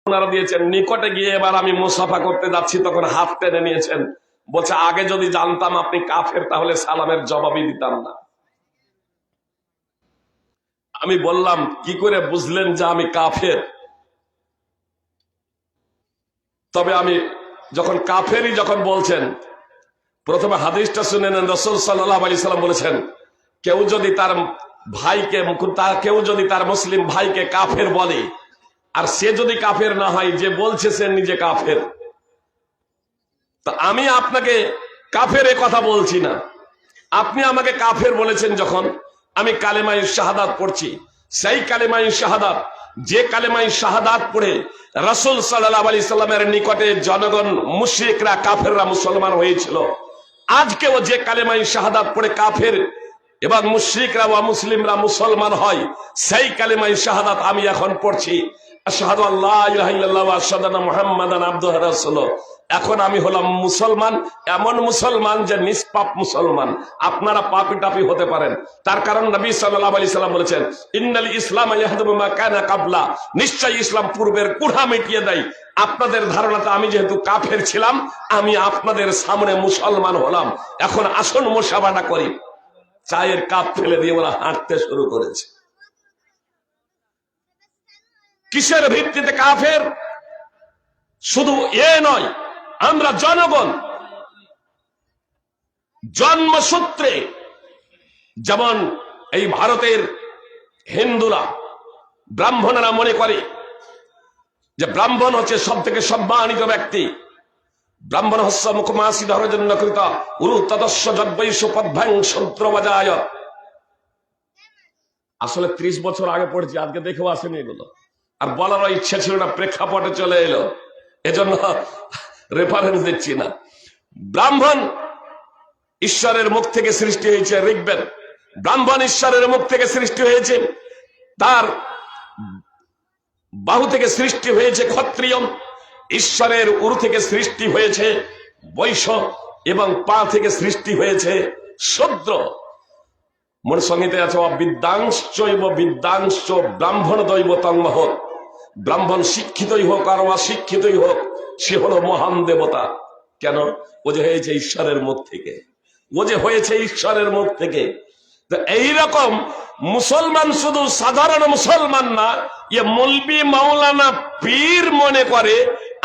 ওনারা দিয়েছেন। নিকটে গিয়ে এবার আমি মুসাফা করতে যাচ্ছি, তখন হাত টেনে নিয়েছেন। বলছে আগে যদি জানতাম আপনি কাফের তাহলে সালামের জবাবই দিতাম না। আমি বললাম কি করে বুঝলেন যে আমি কাফের? তবে আমি যখন কাফেরই যখন বলছেন, প্রথমে হাদিসটা শুনে নেন। রাসূল সাল্লাল্লাহু আলাইহি সাল্লাম বলেছেন, কেউ যদি তার ভাইকে, কেউ যদি তার মুসলিম ভাইকে কাফের বলে, আর সে যদি কাফের না হয়, যে বলছে সে নিজে কাফের। তা আমি আপনাকে কাফের এ কথা বলছি না, আপনি আমাকে কাফের বলেছেন। যখন আমি কালেমায়ে শাহাদাত পড়ছি, সেই কালেমায়ে শাহাদাত, যে কালেমায়ে শাহাদাত পড়ে রাসূল সাল্লাল্লাহু আলাইহি সাল্লামের নিকটে জনগণ, মুশরিকরা, কাফেররা মুসলমান হয়েছিল, আজকেও যে কালেমায়ে শাহাদাত পড়ে কাফের এবং মুশরিকরা ও মুসলিমরা মুসলমান হয়, সেই কালেমায়ে শাহাদাত আমি এখন পড়ছি, আশহাদু আল্লা ইলাহা ইল্লাল্লাহ ওয়া আশহাদু আন্না মুহাম্মাদান আবদুহু ওয়া রাসূলুহু। এখন আমি হলাম মুসলমান, এমন মুসলমান যে নিষ্পাপ মুসলমান। আপনারা পাপী টাপি হতে পারেন, তার কারণ নবী সাল্লাল্লাহু আলাইহি সাল্লাম বলেছেন, ইন্নাল ইসলাম ইয়াহদুমু মা কানা কাবলা, নিশ্চয়ই ইসলাম পূর্বের কুড়া মিটিয়ে দেয়। আপনাদের ধারণাটা আমি যেহেতু কাফের ছিলাম, আমি আপনাদের সামনে মুসলমান হলাম। এখন আসুন মুসাফাটা করি। চায়ের কাপ ফেলে দিয়ে ওরা হাঁটতে শুরু করেছে। কিসের ভিত্তিতে কাফের? শুধু এ নয়, আমরা জনগণ জন্মসূত্রে, যেমন এই ভারতের হিন্দুরা, ব্রাহ্মণরা মনে করে যে ব্রাহ্মণ হচ্ছে সব থেকে সম্মানিত ব্যক্তি। ব্রাহ্মণ হস্য মুখমাসি ধরজন্য কৃত উরু তদস্য যদ্বৈষ পদ্ভাং সন্ত্রবাজায়। আসলে 30 বছর আগে পড়েছি, আজকে দেখেও আসেনি এগুলো, আর বলারও ইচ্ছে ছিল না, প্রেক্ষাপটে চলে এলো, এজন্য রেফারেন্স দিচ্ছি না। ব্রাহ্মণ ঈশ্বরের মুখ থেকে সৃষ্টি হয়েছে, ঋগ্বেদ। ব্রাহ্মণ ঈশ্বরের মুখ থেকে সৃষ্টি হয়েছে, তার বাহু থেকে সৃষ্টি হয়েছে ক্ষত্রিয়, ঈশ্বরের উরু থেকে সৃষ্টি হয়েছে বৈশ্য, এবং পা থেকে সৃষ্টি হয়েছে শূদ্র। মন সংহিতে আছে বিদ্যাংশ্চৈব বিদ্যাংশ্চ ব্রাহ্মণ দৈব তন্মহৎ। ব্রাহ্মণ শিক্ষিতই হোক আর অশিক্ষিতই হোক, সে হলো মহান দেবতা। কেন? ও যে হয়েছে ঈশ্বরের মুখ থেকে, ও যে হয়েছে ঈশ্বরের মুখ থেকে। তো এইরকম মুসলমান শুধু সাধারণ মুসলমান না, ইয়ে মৌলবি মাওলানা পীর মনে করে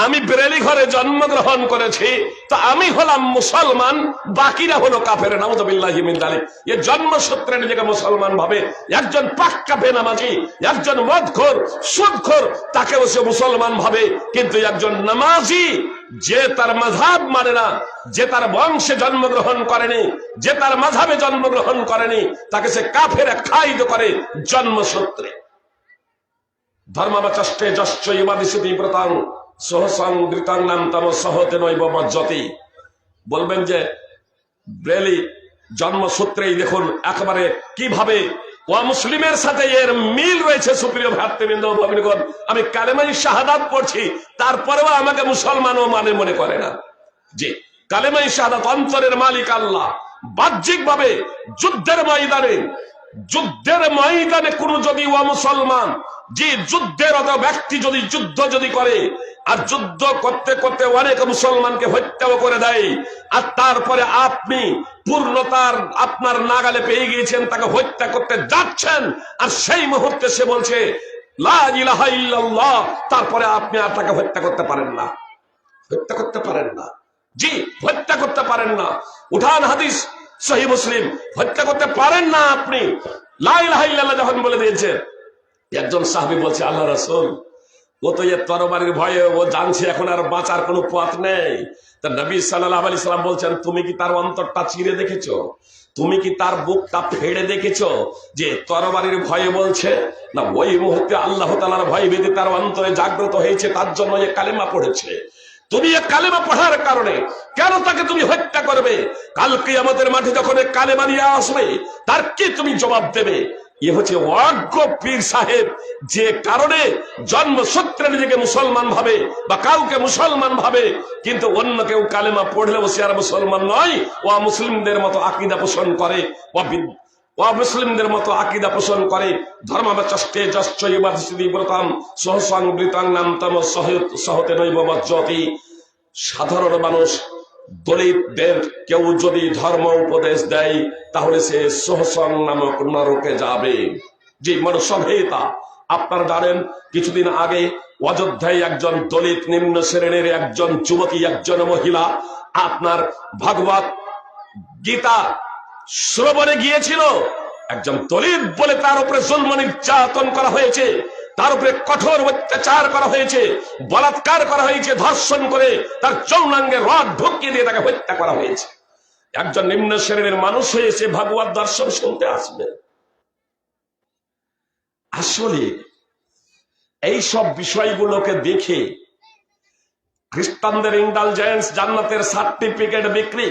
আমি বেরেলি ঘরে জন্মগ্রহণ করেছি, তো আমি হলাম মুসলমান, বাকিরা হলো কাফের। নাউযুবিল্লাহি মিন যালিক। এ জন্মসূত্রে নিজেকে মুসলমান ভাবে। একজন পাক্কা বেনামাজি, একজন মদখোর, সুদখোর, তাকেও সে মুসলমান ভাবে। কিন্তু একজন নামাজি, যে তার মাযহাব মানে না, যে তার বংশে জন্মগ্রহণ করেনি, যে তার মাযহাবে জন্মগ্রহণ করেনি, তাকে সে কাফের আখ্যায়িত করে জন্মসূত্রে। ধর্মাবচষ্টে যশ্চ ইমাদিসুতি ব্রতাং সহসং গৃতাং নাম তম সহতে নৈব মজ্জতি। বলবেন যে ব্রেলি জন্মসূত্রেই দেখুন একেবারে কিভাবে মুসলিমের সাথে এর মিল রয়েছে। সুপ্রিয় ভ্রাতৃবৃন্দ, ভগ্নীগণ, আমি কালেমায়ে শাহাদাত পড়ছি, তারপরেও আমাকে মুসলমানও মানে মনে করে না। জি, কালেমায়ে শাহাদাত, অন্তরের মালিক আল্লাহ। বাহ্যিক ভাবে যুদ্ধের ময়দানে কোন যদি মুসলমান, যে যুদ্ধের ব্যক্তি যদি যুদ্ধ যদি করে, আর যুদ্ধ করতে করতে অনেক মুসলমানকে হত্যাও করে দেয়, আর তারপরে আপনি পূর্ণতার আপনার নাগালে পেয়ে গিয়েছেন, তাকে হত্যা করতে যাচ্ছেন, আর সেই মুহূর্তে সে বলছে লা ইলাহা ইল্লাল্লাহ, তারপরে আপনি আর তাকে হত্যা করতে পারেন না, হত্যা করতে পারেন না। জি, হত্যা করতে পারেন না। উঠান হাদিস সহিহ মুসলিম, হত্যা করতে পারেন না আপনি। লা ইলাহা ইল্লাল্লাহ যখন বলে দিয়েছে, একজন সাহাবী বলছে, আল্লাহ রাসূল, ও তো এর তরবারির ভয়ে ও জানছে এখন আর বাঁচার কোনো পথ নেই। তা নবী সাল্লাল্লাহু আলাইহি সাল্লাম বলছেন, তুমি কি তার অন্তরটা চিরে দেখেছো? তুমি কি তার বুকটা ফেড়ে দেখেছো যে তরবারির ভয়ে বলছে? না, ওই মুহূর্তে আল্লাহ তাআলার ভয় ভীতি তার অন্তরে জাগ্রত হয়েছে, তার জন্য এই কালেমা পড়েছে। তুমি এই কালেমা পড়ার কারণে কেন তাকে তুমি হত্যা করবে? কাল কিয়ামতের মাঠে যখন এই কালেমা নিয়ে আসবে, তার কি তুমি জবাব দেবে? এ হচ্ছে অজ্ঞ পীর সাহেব, যে কারণে জন্মসূত্রে নিজেকে মুসলমান ভাবে বা কাউকে মুসলমান ভাবে, কিন্তু অন্য কেউ কালেমা পড়লেও সে আর মুসলমান নয়, ও মুসলিমদের মতো আকীদা পোষণ করে। অমুসলিমদের মতো আকীদা পোষণ করে ধর্মাবচষ্টে যশ্চৈবাদিব্রতাম সহসংবৃতাং নামতম সহতে নৈব মজ্জতি। সাধারণ মানুষ দলিতদের কেউ যদি ধর্ম উপদেশ দেয় তাহলে সে সহসং নামক নরকে যাবে। যে মনুষ্যভেতা আপনারা জানেন, কিছুদিন আগে অযোধ্যায় একজন দলিত নিম্ন শ্রেণীর একজন যুবতী, একজন মহিলা আপনার ভগবত গীতা শ্রবণে গিয়েছিল। একজন দলিত বলে তার উপরে জুলম নির্যাতন করা হয়েছে, তার উপরে কঠোর অত্যাচার করা হয়েছে, বলাৎকার করা হয়েছে, ধর্ষণ করে তার যৌনাঙ্গে রড ঢুকিয়ে দিয়ে তাকে হত্যা করা হয়েছে। একজন নিম্ন শ্রেণীর মানুষ হয়ে সে ভগবত দর্শন শুনতে আসবে? আসলে এই সব বিষয়গুলোকে দেখে খ্রিস্টানদের ইন্ডালজেন্স, জান্নাতের সার্টিফিকেট বিক্রি,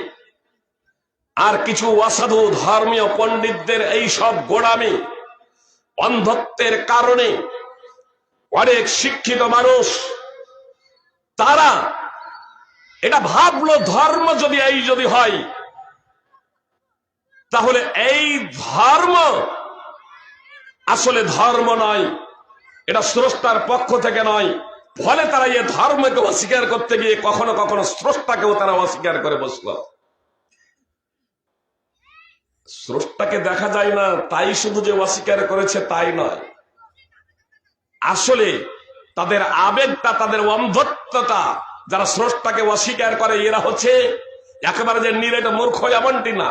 আর কিছু অসাধু ধর্মীয় পণ্ডিতদের এই সব গোড়ামি, অন্ধত্বের কারণে অনেক শিক্ষিত মানুষ তারা এটা ভাবলো ধর্ম যদি হয় তাহলে এই ধর্ম আসলে ধর্ম নয়, এটা স্রষ্টার পক্ষ থেকে নয়। ফলে তারা এই ধর্মকে অস্বীকার করতে গিয়ে কখনো কখনো স্রষ্টাকেও তারা অস্বীকার করে বসল। স্রষ্টাকে দেখা যায় না তাই শুধু যে অস্বীকার করেছে তাই নয়, আসলে তাদের আবেগটা, তাদের অন্ধত্বটা, যারা স্রষ্টাকে অস্বীকার করে এরা হচ্ছে একেবারে যে নিরেট মূর্খ এমনটি না,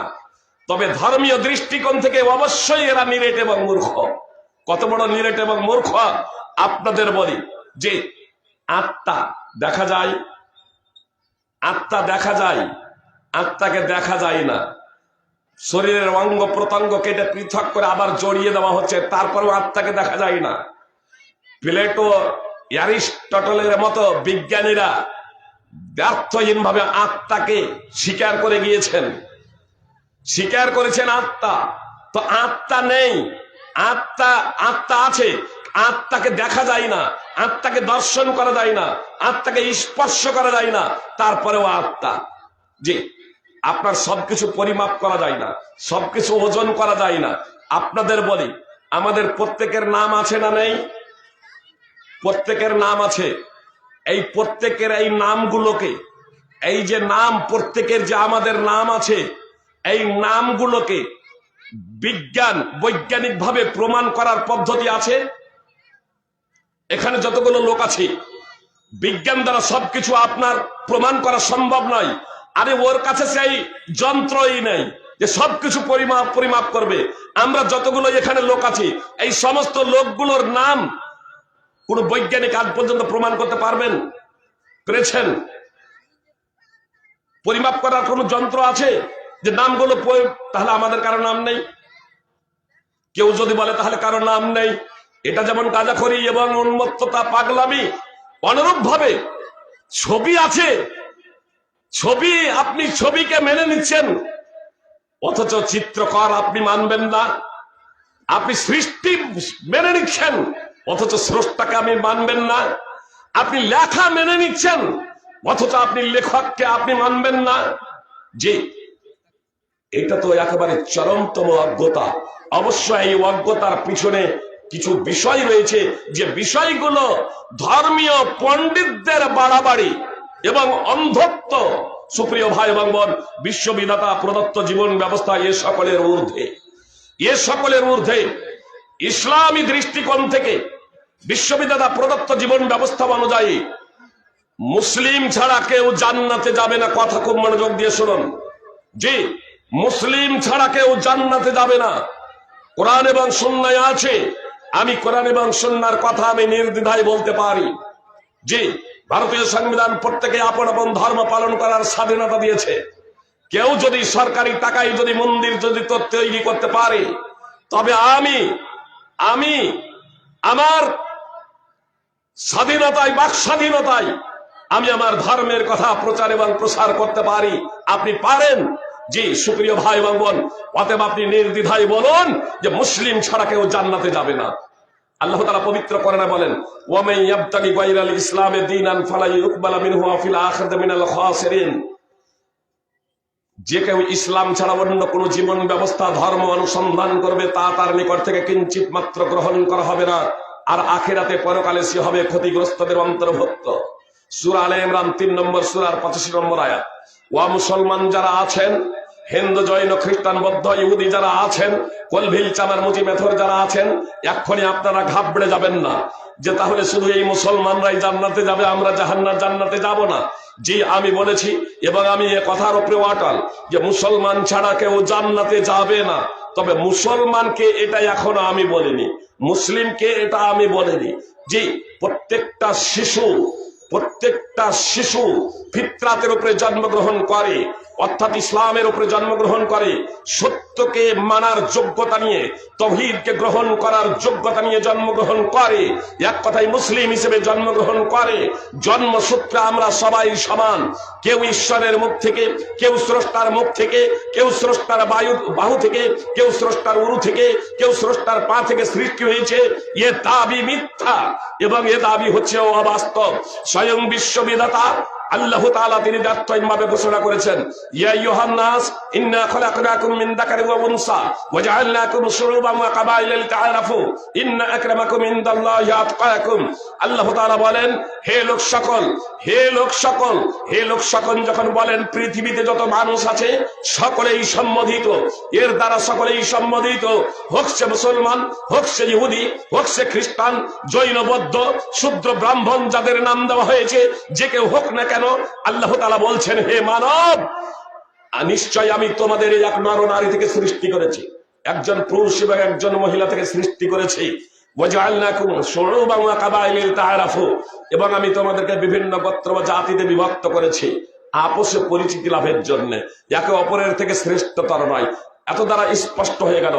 তবে ধর্মীয় দৃষ্টিকোণ থেকে অবশ্যই এরা নিরেট এবং মূর্খ। কত বড় নিরেট এবং মূর্খ আপনাদের বলি, যে আত্মা দেখা যায়, আত্মা দেখা যায়, আত্মাকে দেখা যায় না। শরীরের অঙ্গ প্রত্যঙ্গ কেটে পৃথক করে আবার জড়িয়ে দেওয়া হচ্ছে, তারপরেও আত্মাকে দেখা যায় না। প্লেটো, অ্যারিস্টটলের মতো বিজ্ঞানীরা ব্যর্থহীন ভাবে আত্মাকে স্বীকার করে গিয়েছেন, স্বীকার করেছেন আত্মা। তো আত্মা নেই, আত্মা আছে, আত্মাকে দেখা যায় না, আত্মাকে দর্শন করা যায় না, আত্মাকে স্পর্শ করা যায় না, তারপরেও আত্মা। জি, আপনার সবকিছু পরিমাপ করা যায় না, সবকিছু ওজন করা যায় না। আপনাদের বলি, আমাদের প্রত্যেকের নাম আছে না নেই? প্রত্যেকের নাম আছে। এই প্রত্যেকের এই নামগুলোকে, এই যে নাম প্রত্যেকের যে আমাদের নাম আছে, এই নামগুলোকে বৈজ্ঞানিক ভাবে প্রমাণ করার পদ্ধতি আছে? এখানে যতগুলো লোক আছে, বিজ্ঞান দ্বারা সবকিছু আপনার প্রমাণ করা সম্ভব নয়। আরে ওর কাছে সেই যন্ত্রই নেই যে সবকিছু পরিমাপ করবে। আমরা যতগুলো এখানে লোক আছি, এই সমস্ত লোকগুলোর নাম কোন বৈজ্ঞানিক আজ পর্যন্ত প্রমাণ করতে পেরেছেন? পরিমাপ করার কোন যন্ত্র আছে যে নামগুলো? তাহলে আমাদের কারো নাম নেই। কেউ যদি বলে তাহলে কারো নাম নেই, এটা যেমন গাঁজাখড়ি এবং উন্মত্ততা, পাগলামি, অনুরূপ ভাবে ছবি আছে। ছবি, আপনি ছবিকে মেনে নিচ্ছেন, অথচ চিত্রকর আপনি মানবেন না। আপনি সৃষ্টি মেনে নিচ্ছেন, অথচ স্রষ্টাকে আমি মানবেন না। আপনি লেখা মেনে নিচ্ছেন, অথচ আপনি লেখককে আপনি মানবেন না। যে এটা তো একেবারে চরমতম অজ্ঞতা। অবশ্য এই অজ্ঞতার পিছনে কিছু বিষয় রয়েছে, যে বিষয়গুলো ধর্মীয় পণ্ডিতদের বাড়াবাড়ি এবং অন্ধত্ব। সুপ্রিয় ভাই এবং বোন, বিশ্ববিধাতা প্রদত্ত জীবন ব্যবস্থা এ সকলের ঊর্ধ্বে ইসলামী দৃষ্টিকোণ থেকে বিশ্ববিধাতা প্রদত্ত জীবন ব্যবস্থা অনুযায়ী মুসলিম ছাড়া কেউ জান্নাতে যাবে না। কথা খুব মনোযোগ দিয়ে শুনুন। জি, মুসলিম ছাড়া কেউ জান্নাতে যাবে না। কোরআন এবং সুন্নায় আছে। আমি কোরআন এবং সুন্নাহর কথা আমি নির্দ্বিধায় বলতে পারি। জি, ভারতীয় সংবিধান প্রত্যেকে আপন আপন ধর্ম পালন করার স্বাধীনতা দিয়েছে। কেউ যদি সরকারি টাকায় যদি মন্দির যদি তৈরি করতে পারে, তবে আমি আমার স্বাধীনতায়, বাক স্বাধীনতায় আমি আমার ধর্মের কথা প্রচার এবং প্রসার করতে পারি। আপনি পারেন? জি, সুপ্রিয় ভাই এবং বোন, অতএব আপনি নির্দ্বিধায় বলুন যে মুসলিম ছাড়া কেউ জান্নাতে যাবে না। আল্লাহ তাআলা পবিত্র কোরআনে বলেন, ওয়ামান ইয়াবতাগি গায়রাল ইসলামে দীনান ফালা ইউকবালা মিনহু ওয়া ফিল আখিরাতি মিনাল খাসিরিন। যে কেউ ইসলাম ছাড়া অন্য কোন জীবন ব্যবস্থা ধর্ম অনুসন্ধান করবে তা তার নিকট থেকে কিঞ্চিত মাত্র গ্রহণ করা হবে না, আর আখিরাতে পরকালে সে হবে ক্ষতিগ্রস্তদের অন্তর্ভুক্ত। সূরা আলে ইমরান 3 নম্বর সূরার 85 নম্বর আয়াত। ওয়া মুসলমান যারা আছেন, হিন্দু জৈন খ্রিস্টান বৌদ্ধ ইহুদি যারা আছেন, কলভিল চামার মুজি মেথর যারা আছেন, এক্ষুনি আপনারা ঘাবড়ে যাবেন না যে তাহলে শুধু এই মুসলমানরাই জান্নাতে যাবে, আমরা জান্নাতে যাব না। জি, আমি বলেছি এবং আমি এ কথার উপরে অটল যে মুসলমান ছাড়া কেউ জান্নাতে যাবে না। তবে মুসলমানকে এটা এখনো আমি বলিনি, মুসলিমকে এটা আমি বলিনি। জি, প্রত্যেকটা শিশু ফিতরাতের উপরে জন্মগ্রহণ করে, অর্থাৎ ইসলামের উপরে জন্মগ্রহণ করে, সত্যকে মানার যোগ্যতা নিয়ে, তাওহীদকে গ্রহণ করার যোগ্যতা নিয়ে জন্মগ্রহণ করে, এক কথায় মুসলিম হিসেবে জন্মগ্রহণ করে। জন্মসূত্রে আমরা সবাই সমান, কেউ ঈশ্বরের মুখ থেকে, কেউ স্রষ্টার মুখ থেকে, কেউ স্রষ্টার বাহু থেকে, কেউ স্রষ্টার উরু থেকে, কেউ স্রষ্টার পা থেকে সৃষ্টি হয়েছে। এ দাবি মিথ্যা এবং এ দাবি হচ্ছে অবাস্তব। স্বয়ং বিশ্ববিধাতা আল্লাহ তাআলা তিনি দায়িত্বহীনভাবে ঘোষণা করেছেন, ইয়া আইয়ুহান নাস ইন্না খলাকনাকুম মিন যাকারিন ওয়া উনসা ওয়া জাআলনাকুম শুউবান ওয়া কাবাইলা লিতাআরাফু ইন্না আকরামাকুম ইনদাল্লাহি আতকাকুম। আল্লাহ তাআলা বলেন, হে লোক সকল, হে লোক সকল, হে লোক সকল যখন বলেন পৃথিবীতে যত মানুষ আছে সকলেই সম্মোধিত, এর দ্বারা সকলেই সম্মোধিত, হোক সে মুসলমান, হোক সে ইহুদি, হোক সে খ্রিস্টান, জৈন বৌদ্ধ, শূদ্র ব্রাহ্মণ যাদের নাম দেওয়া হয়েছে, যে কেউ হোক না কেন, আল্লাহ তাআলা বলছেন, হে মানব, নিশ্চয় আমি তোমাদের এক নর নারী থেকে সৃষ্টি করেছি, একজন পুরুষ এবং একজন মহিলা থেকে সৃষ্টি করেছি। ওয়াজআলনাকুম শুউবান ওয়া কাবাইলা লিতাআরাফু, এবং আমি তোমাদেরকে বিভিন্ন গোত্র বা জাতিতে বিভক্ত করেছি আপোষে পরিচিতি লাভের জন্য, একে অপরের থেকে শ্রেষ্ঠতর নয়। এত দ্বারা স্পষ্ট হয়ে গেল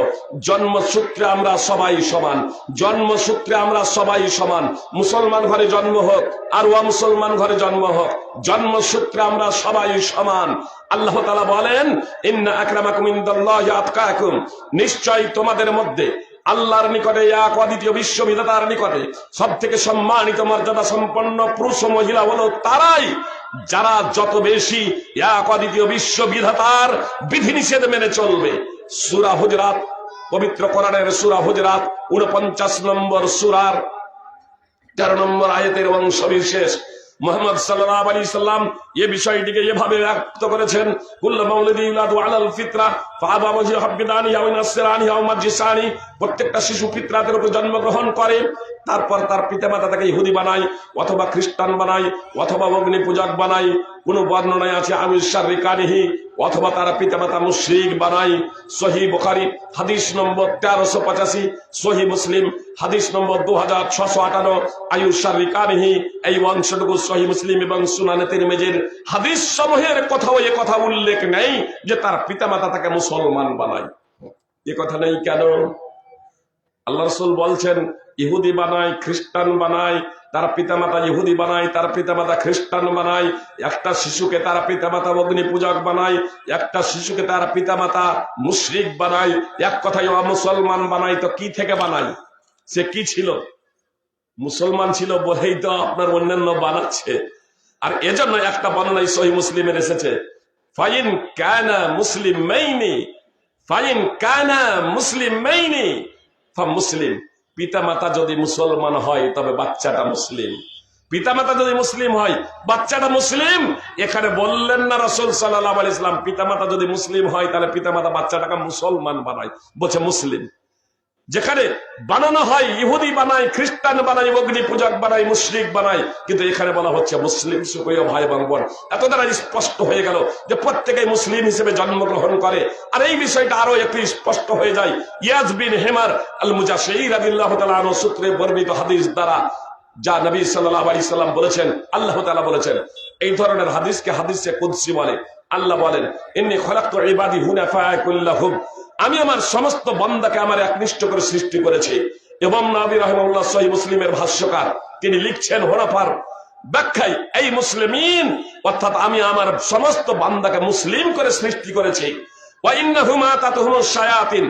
জন্মসূত্রে আমরা সবাই সমান, জন্মসূত্রে আমরা সবাই সমান। মুসলমান ঘরে জন্ম হোক আর অমুসলমান ঘরে জন্ম হোক, জন্মসূত্রে আমরা সবাই সমান। আল্লাহ তাআলা বলেন, ইন্না আকরামাকুম ইনদাল্লাহি আতকাকুম, নিশ্চয় তোমাদের মধ্যে আল্লাহর নিকটে, এক অদ্বিতীয় বিশ্ববিধাতার নিকটে সব থেকে সম্মানিত মর্যাদা সম্পন্ন পুরুষ ও মহিলা হলো তারাই যারা যত বেশি এক অদ্বিতীয় বিশ্ববিধাতার বিধিনিষেধ মেনে চলবে। সূরা হুজরাত, পবিত্র কোরআনের সূরা হুজরাত 49 নম্বর সূরার 13 নম্বর আয়াতের অংশ বিশেষ মুহাম্মদ সাল্লাল্লাহু আলাইহি সাল্লাম এই বিষয়টিকে এভাবে ব্যক্ত করেছেন, কুল্লু মাউলিদি ইউলাদু আলাল ফিতরা ফাআবাওয়াহু ইউহাব্বিদানি আও ইউনাসসিরানি আও ইউমাজ্জিসানি, প্রত্যেকটা শিশু ফিতরাতের উপর জন্মগ্রহণ করে, তারপর তার পিতামাতা তাকে ইহুদি বানায় অথবা খ্রিস্টান বানায় অথবা অগ্নি পূজক বানায়। কোন বর্ণনায় আছে আমির শাররিকানিহি, অথবা তারা পিতামাতা মুশরিক বানায়। সহিহ বুখারী হাদিস নম্বর 1385, সহিহ মুসলিম হাদিস নম্বর 2658, আয়ুর শাররিকানিহি, এই অংশটুকু সহিহ মুসলিম এবং সুনানে তিরমিজির হাদিস সমূহের কোথাও এ কথা উল্লেখ নেই যে তার পিতামাতা তাকে মুসলমান বানায়। এ কথা নেই কেন? আল্লাহ রাসূল বলছেন, ইহুদি বানায়, খ্রিস্টান বানায়, তার পিতামাতা ইহুদি বানায়, তার পিতামাতা খ্রিস্টান বানায়, একটা শিশুকে তার পিতামাতা অগ্নি পূজক বানায়, একটা শিশুকে তার পিতামাতা মুশরিক বানায়, এক কথায় মুসলমান বানায়। তো কি থেকে বানায়? সে কি ছিল? মুসলমান ছিল বলেই তো আপনার অন্যান্য বানাচ্ছে। আর এজন্য একটা বর্ণনায় সহিহ মুসলিমের এসেছে, ফাইন কানা মুসলিমাইনি, ফাইন কানা মুসলিমাইনি ফামুসলিম, পিতামাতা যদি মুসলমান হয় তবে বাচ্চাটা মুসলিম, পিতামাতা যদি মুসলিম হয় বাচ্চাটা মুসলিম। এখানে বললেন না রাসূল সাল্লাল্লাহু আলাইহি ওয়াসাল্লাম পিতামাতা যদি মুসলিম হয় তাহলে পিতামাতা বাচ্চাটাকে মুসলমান বানায়, বলছে মুসলিম। যেখানে বানানো হয় ইহুদি বানায়, খ্রিস্টান বানায়, অগ্নি পূজক বানায়, মুশরিক বানায়, কিন্তু এখানে বলা হচ্ছে মুসলিম। সুপ্রিয় ভাই এবং বোন, এত দ্বারা স্পষ্ট হয়ে গেল যে প্রত্যেকেই মুসলিম হিসেবে জন্মগ্রহণ করে। আর এই বিষয়টা আরো একটু স্পষ্ট হয়ে যায় ইয়াজ বিন হিমার আল মুজাশশী রাদিয়াল্লাহু তাআলা আনহু সূত্রে বর্ণিত হাদিস দ্বারা, যা নবী সাল্লাল্লাহু আলাইহি সাল্লাম বলেছেন, আল্লাহ তাআলা বলেছেন। এই ধরনের হাদিসকে হাদিসে কুদসি বলে। আল্লাহ বলেন, ইন্নী খলাকতু ইবাদি হুনাফা কুল্লাহুম, আমি আমার সমস্ত বান্দাকে আমার একনিষ্ঠ করে সৃষ্টি করেছি। এবং নবী রাহিমাহুল্লাহ সহিহ মুসলিমের ভাষ্যকার তিনি লিখছেন হুনাফার ব্যাখ্যায়, এই মুসলিমিন অর্থাৎ আমি আমার সমস্ত বান্দাকে মুসলিম করে সৃষ্টি করেছি। ওয়া ইন্নাহুমা তাতুহুমুশ শায়াতিন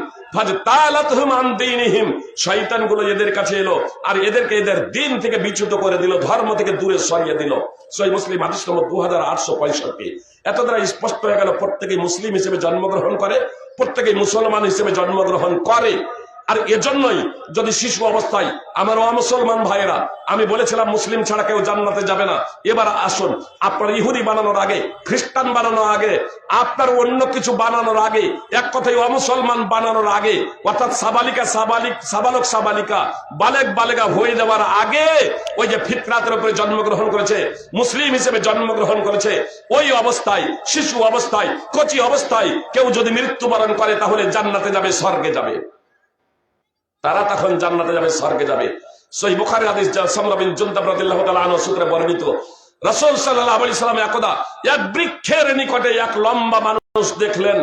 শয়তানগুলো এদের কাছে এলো আর এদেরকে এদের দিন থেকে বিচ্যুত করে দিল, ধর্ম থেকে দূরে সরিয়ে দিল। সহিহ মুসলিম হাদিস নম্বর 2865। এত দ্বারা স্পষ্ট হয়ে গেল প্রত্যেকেই মুসলিম হিসেবে জন্মগ্রহণ করে, প্রত্যেকেই মুসলমান হিসেবে জন্মগ্রহণ করে। আর এজন্যই যদি শিশু অবস্থায় আমার অমুসলমান ভাইয়েরা, আমি বলেছিলাম মুসলিম ছাড়া কেউ জান্নাতে যাবে না। এবার আসুন, আপনার ইহুদি বানানোর আগে, খ্রিস্টান বানানোর আগে, আপনার অন্য কিছু বানানোর আগে, এক কথায় অমুসলমান বানানোর আগে, অর্থাৎ সাবালক সাবালিকা, বালেক বালেগা হয়ে যাওয়ার আগে ওই যে ফিতরাতের উপরে জন্মগ্রহণ করেছে, মুসলিম হিসেবে জন্মগ্রহণ করেছে, ওই অবস্থায়, শিশু অবস্থায়, কচি অবস্থায় কেউ যদি মৃত্যুবরণ করে তাহলে জান্নাতে যাবে, স্বর্গে যাবে। তারা তখন জান্নাতে যাবে, স্বর্গে যাবে। সহিহ বুখারীর হাদিস, সামরা বিন জুনদাব রাদিয়াল্লাহু তাআলা আনহু সূত্রে বর্ণিত, রাসূল সাল্লাল্লাহু আলাইহি সাল্লাম একদা এক বৃক্ষের নিকটে এক লম্বা মানুষ দেখলেন,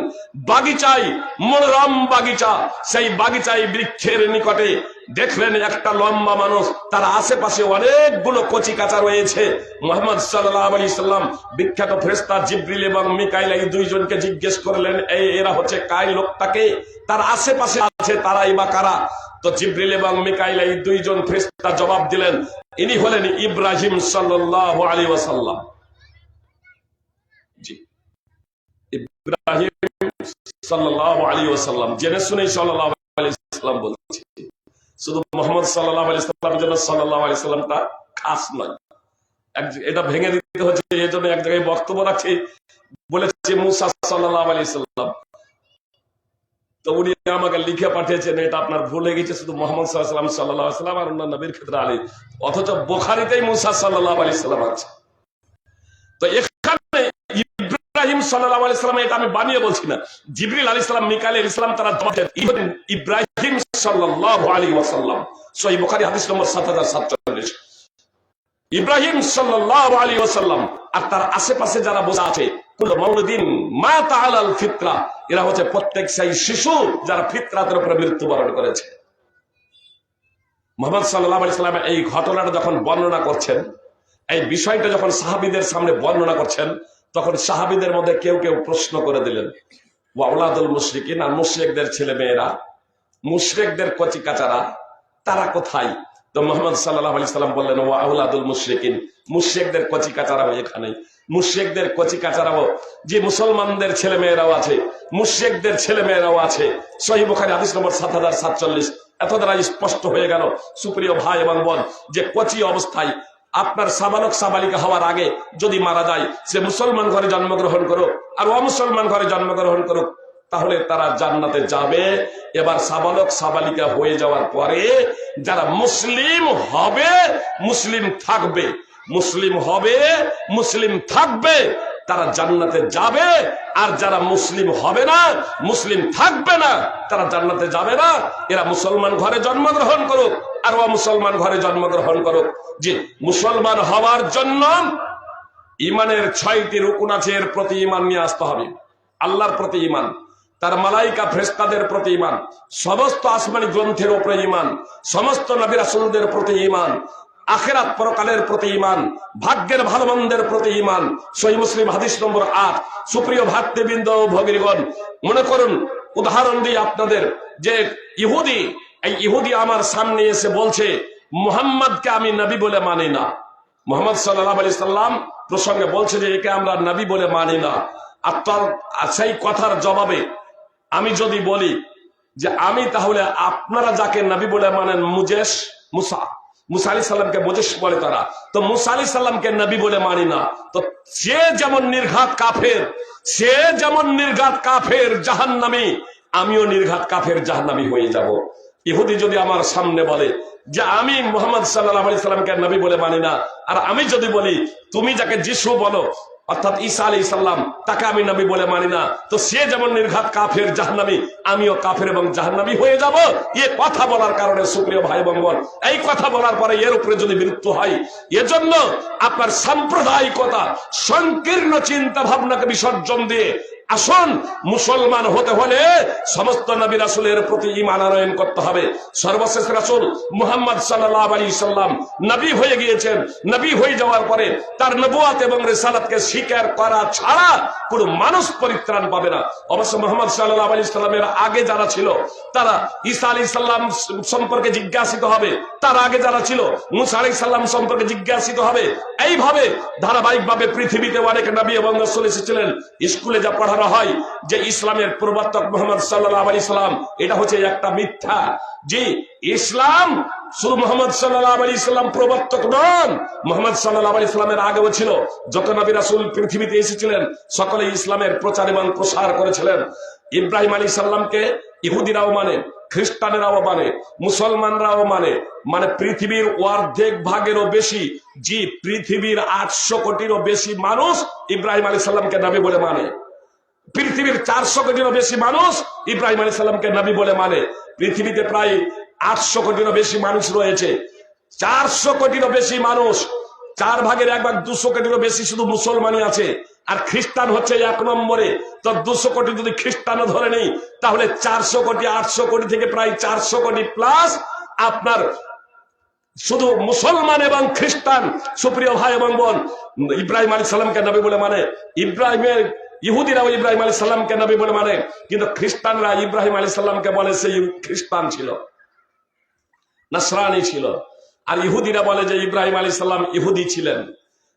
বাগিচায়, মনোরম বাগিচা, সেই বাগিচায় বৃক্ষের নিকটে দেখলেন একটা লম্বা মানুষ, তার আশেপাশে অনেকগুলো কচি কাঁচা রয়েছে। মুহাম্মদ সাল্লাল্লাহু আলাইহি সাল্লাম বিখ্যাত ফেরেশতা জিবরিল এবং মিকাইল এই দুইজনকে জিজ্ঞেস করলেন, এরা হচ্ছে কাই লোকটাকে, তার আশেপাশে আছে তারাই বা কারা? তো জিবরিল এবং মিকাইল এই দুইজন ফেরেশতা জবাব দিলেন, ইনি হলেন ইব্রাহিম সাল্লাল্লাহু আলাইহি ওয়াসাল্লাম। জি, ইব্রাহিম সাল্লাল্লাহু আলাইহি ওয়াসাল্লাম। জেনে শুনেই সাল্লাল্লাহু আলাইহি ওয়াসাল্লাম বলছি, শুধু মুহাম্মদ সাল্লাল্লাহু আলাইহি ওয়াসাল্লামের জন্য সাল্লাল্লাহু আলাইহি ওয়াসাল্লামটা খাস নয়, এটা ভেঙে দিতে হচ্ছে। এই জন্য এক জায়গায় বক্তব্য রাখছি, বলেছে মুসা সাল্লাল্লাহু আলাইহি ওয়াসাল্লাম, তো উনি আমাকে লিখে পাঠিয়েছেন, এটা আপনার ভুল হয়ে গেছে, শুধু মুহাম্মদ সাল্লাল্লাহু আলাইহি ওয়াসাল্লাম আর অন্যান্য নবীর ক্ষেত্রে আলী, অথচ বুখারীতেই মুসা সাল্লাল্লাহু আলাইহি ওয়াসাল্লাম আছে। তো এখানে ইব্রাহিম সাল্লাল্লাহু আলাইহি ওয়াসাল্লাম, এটা আমি বানিয়ে বলছি না, জিবরিল আলাইহিস সালাম, মিকাইল আলাইহিস সালাম তারা ইব্রাহিম সাল্লাল্লাহু আলাইহি ওয়াসাল্লাম। সহিহ বুখারী হাদিস নম্বর 7047। ইব্রাহিম সাল্লাল্লাহু আলাইহি ওয়াসাল্লাম আর তার আশেপাশে যারা বসে আছে, কুল্লু মাউলুদিন মাতা আলাল ফিতরা, এরা হচ্ছে প্রত্যেক সেই শিশু যারা ফিতরাতের উপরে মৃত্যুবরণ করেছে। মুহাম্মদ সাল্লাল্লাহু আলাইহি ওয়াসাল্লাম এই ঘটনাটা যখন বর্ণনা করছেন, এই বিষয়টা যখন সাহাবীদের সামনে বর্ণনা করছেন, তখন সাহাবীদের মধ্যে কেউ কেউ প্রশ্ন করে দিলেন, ওয়া আওলাদুল মুশরিকিন, আর মুশরিকদের ছেলে মেয়েরা, মুশরিকদের কচি কাচারা, তারা কোথায়? তো মুহাম্মদ সাল্লাল্লাহু আলাইহি ওয়াসাল্লাম বললেন, ওয়া আওলাদুল মুশরিকিন, মুশরিকদের কচি কাচারাও এখানে, মুশরিকদের কচি কাচারাও, যে মুসলমানদের ছেলে মেয়েরাও আছে, মুশরিকদের ছেলে মেয়েরাও আছে। সহিহ বুখারী হাদিস নম্বর 7047। এত দ্বারা স্পষ্ট হয়ে গেল সুপ্রিয় ভাই এবং বোন, যে কচি অবস্থায় আপনার সাবালক সাবালিকা হওয়ার আগে যদি মারা যায়, সে মুসলমান ঘরে জন্মগ্রহণ করুক আর অমুসলমান ঘরে জন্মগ্রহণ করুক, তাহলে তারা জান্নাতে যাবে। এবার সাবালক সাবালিকা হয়ে যাওয়ার পরে যারা মুসলিম হবে, মুসলিম থাকবে, মুসলিম হবে, মুসলিম থাকবে, তারা জান্নাতে যাবে। আর যারা মুসলিম হবে না, মুসলিম থাকবে না, তারা জান্নাতে যাবে না। এরা মুসলমান ঘরে জন্মগ্রহণ করুক আর অমুসলমান ঘরে জন্মগ্রহণ করুক। যে মুসলমান হওয়ার জন্য ইমানের 6টি রুকুন আছে, এর প্রতি ইমান নিয়ে আসতে হবে। আল্লাহর প্রতি ইমান, তার মালাইকা ফেরেশতাদের প্রতি ইমান, সমস্ত আসমানি গ্রন্থের উপরে ইমান, সমস্ত নবী রাসূলদের প্রতি ইমান, আখিরাত পরকালের প্রতি ইমান, ভাগ্যের ভালো মন্দের প্রতি ইমান। সহিহ মুসলিম হাদিস নম্বর 8। সুপ্রিয় ভাতৃবৃন্দ ও ভগিনীগণ, মনে করুন, উদাহরণ দিই আপনাদের, যে ইহুদি, এই ইহুদি আমার সামনে এসে বলছে, মুহাম্মদকে আমি নবী বলে মানি না। মুহাম্মদ সাল্লাল্লাহু আলাইহি সাল্লাম প্রসঙ্গে বলছে যে একে আমরা নবী বলে মানি না। আর সেই কথার জবাবে আমি যদি বলি যে আমি তাহলে আপনারা যাকে নবী বলে মানেন, মুসা আলাইহিস সালামকে মুজেশ বলে তারা, তো মুসা আলাইহিস সালামকে নবী বলে মানি না। তো সে যেমন নির্ঘাত কাফের, সে যেমন নির্ঘাত কাফের জাহান্নামী, আমিও নির্ঘাত কাফের জাহান্নামী হয়ে যাব। ইহুদি যদি আমার সামনে বলে যে আমি মুহাম্মদ সাল্লাল্লাহু আলাইহি সাল্লামকে নবী বলে মানি না, আর আমি যদি বলি তুমি যাকে যিশু বলো অর্থাৎ ঈসা আলাইহিস সালাম, তাকে আমি নবী বলে মানি না, তো সে যেমন নির্ঘাত কাফের জাহান্নামী, আমিও কাফের এবং জাহান্নামী হয়ে যাব। এই কথা বলার কারণে সুপ্রিয় ভাই এবং বোন, এই কথা বলার পরে এর উপরে যদি মৃত্যু হয়, এজন্য আপনার সাম্প্রদায়িকতা, সংকীর্ণ চিন্তা ভাবনাকে বিসর্জন দিয়ে আসুন, মুসলমান হতে হলে সমস্ত নবী রাসূলের প্রতি ঈমান আনয়ন করতে হবে। সর্বশেষ রাসূল মুহাম্মদ সাল্লাল্লাহু আলাইহি সাল্লাম নবী হয়ে গিয়েছেন। নবী হয়ে যাওয়ার পরে তার নবুয়ত এবং রিসালাতকে স্বীকার করা ছাড়া কোনো মানুষ পরিত্রাণ পাবে না। অবশ্য মুহাম্মদ সাল্লাল্লাহু আলাইহি সাল্লামের আগে যারা ছিল তারা ঈসা আলাইহিস সালাম সম্পর্কে জিজ্ঞাসিত হবে, তার আগে যারা ছিল মুসা আলাইহিস সালাম সম্পর্কে জিজ্ঞাসিত হবে। এইভাবে ধারাবাহিকভাবে পৃথিবীতে অনেক নবী এবং রাসূল এসেছিলেন। স্কুলে যা পড়ানো হয় যে ইসলামের প্রবর্তক মুহাম্মদ সাল্লাল্লাহু আলাইহি সাল্লাম, এটা হচ্ছে একটা মিথ্যা। জি, ইসলাম শুধু মুহাম্মদ সাল্লাল্লাহু আলাইহি সাল্লাম প্রবর্তক নন, মুহাম্মদ সাল্লাল্লাহু আলাইহি সাল্লামের আগেও ছিল। যত নবী রাসূল পৃথিবীতে এসেছিলেন সকলে ইসলামের প্রচার এবং প্রসার করেছিলেন। ইব্রাহিম আলাইহিস সালামকে ইহুদিরাও মানে, খ্রিস্টানেরাও মানে, মুসলমানরাও মানে পৃথিবীর অর্ধেক ভাগেরও বেশি, জি পৃথিবীর 800 কোটিরও বেশি মানুষ ইব্রাহিম আলাইহিস সালামকে নবী বলে মানে। পৃথিবীর 400 কোটিরও বেশি মানুষ ইব্রাহিম আলাইহিস সালামকে নবী বলে মানে। পৃথিবীতে প্রায় 800 কোটিরও বেশি মানুষ রয়েছে। 400 কোটিরও বেশি মানুষ, 4 ভাগের 1 ভাগ 200 কোটিরও বেশি শুধু মুসলমানই আছে, আর খ্রিস্টান হচ্ছে 1 নম্বরে। তো 200 কোটি যদি খ্রিস্টানও ধরে নেই, তাহলে 400 কোটি 800 কোটি থেকে প্রায় 400 কোটি প্লাস আপনার শুধু মুসলমান এবং খ্রিস্টান। সুপ্রিয় ভাই এবং বোন, ইব্রাহিম আলাইহিস সালামকে নবী বলে মানে, ইহুদিরাও ইব্রাহিম আলাইহিস সালামকে নবী বলে মানে, কিন্তু খ্রিস্টানরা ইব্রাহিম আলাইহিস সালামকে বলে সেই খ্রিস্টান ছিল, নাসরানী ছিল। আর ইহুদিরা বলে যে ইব্রাহিম আলাইহিস সালাম ইহুদি ছিলেন।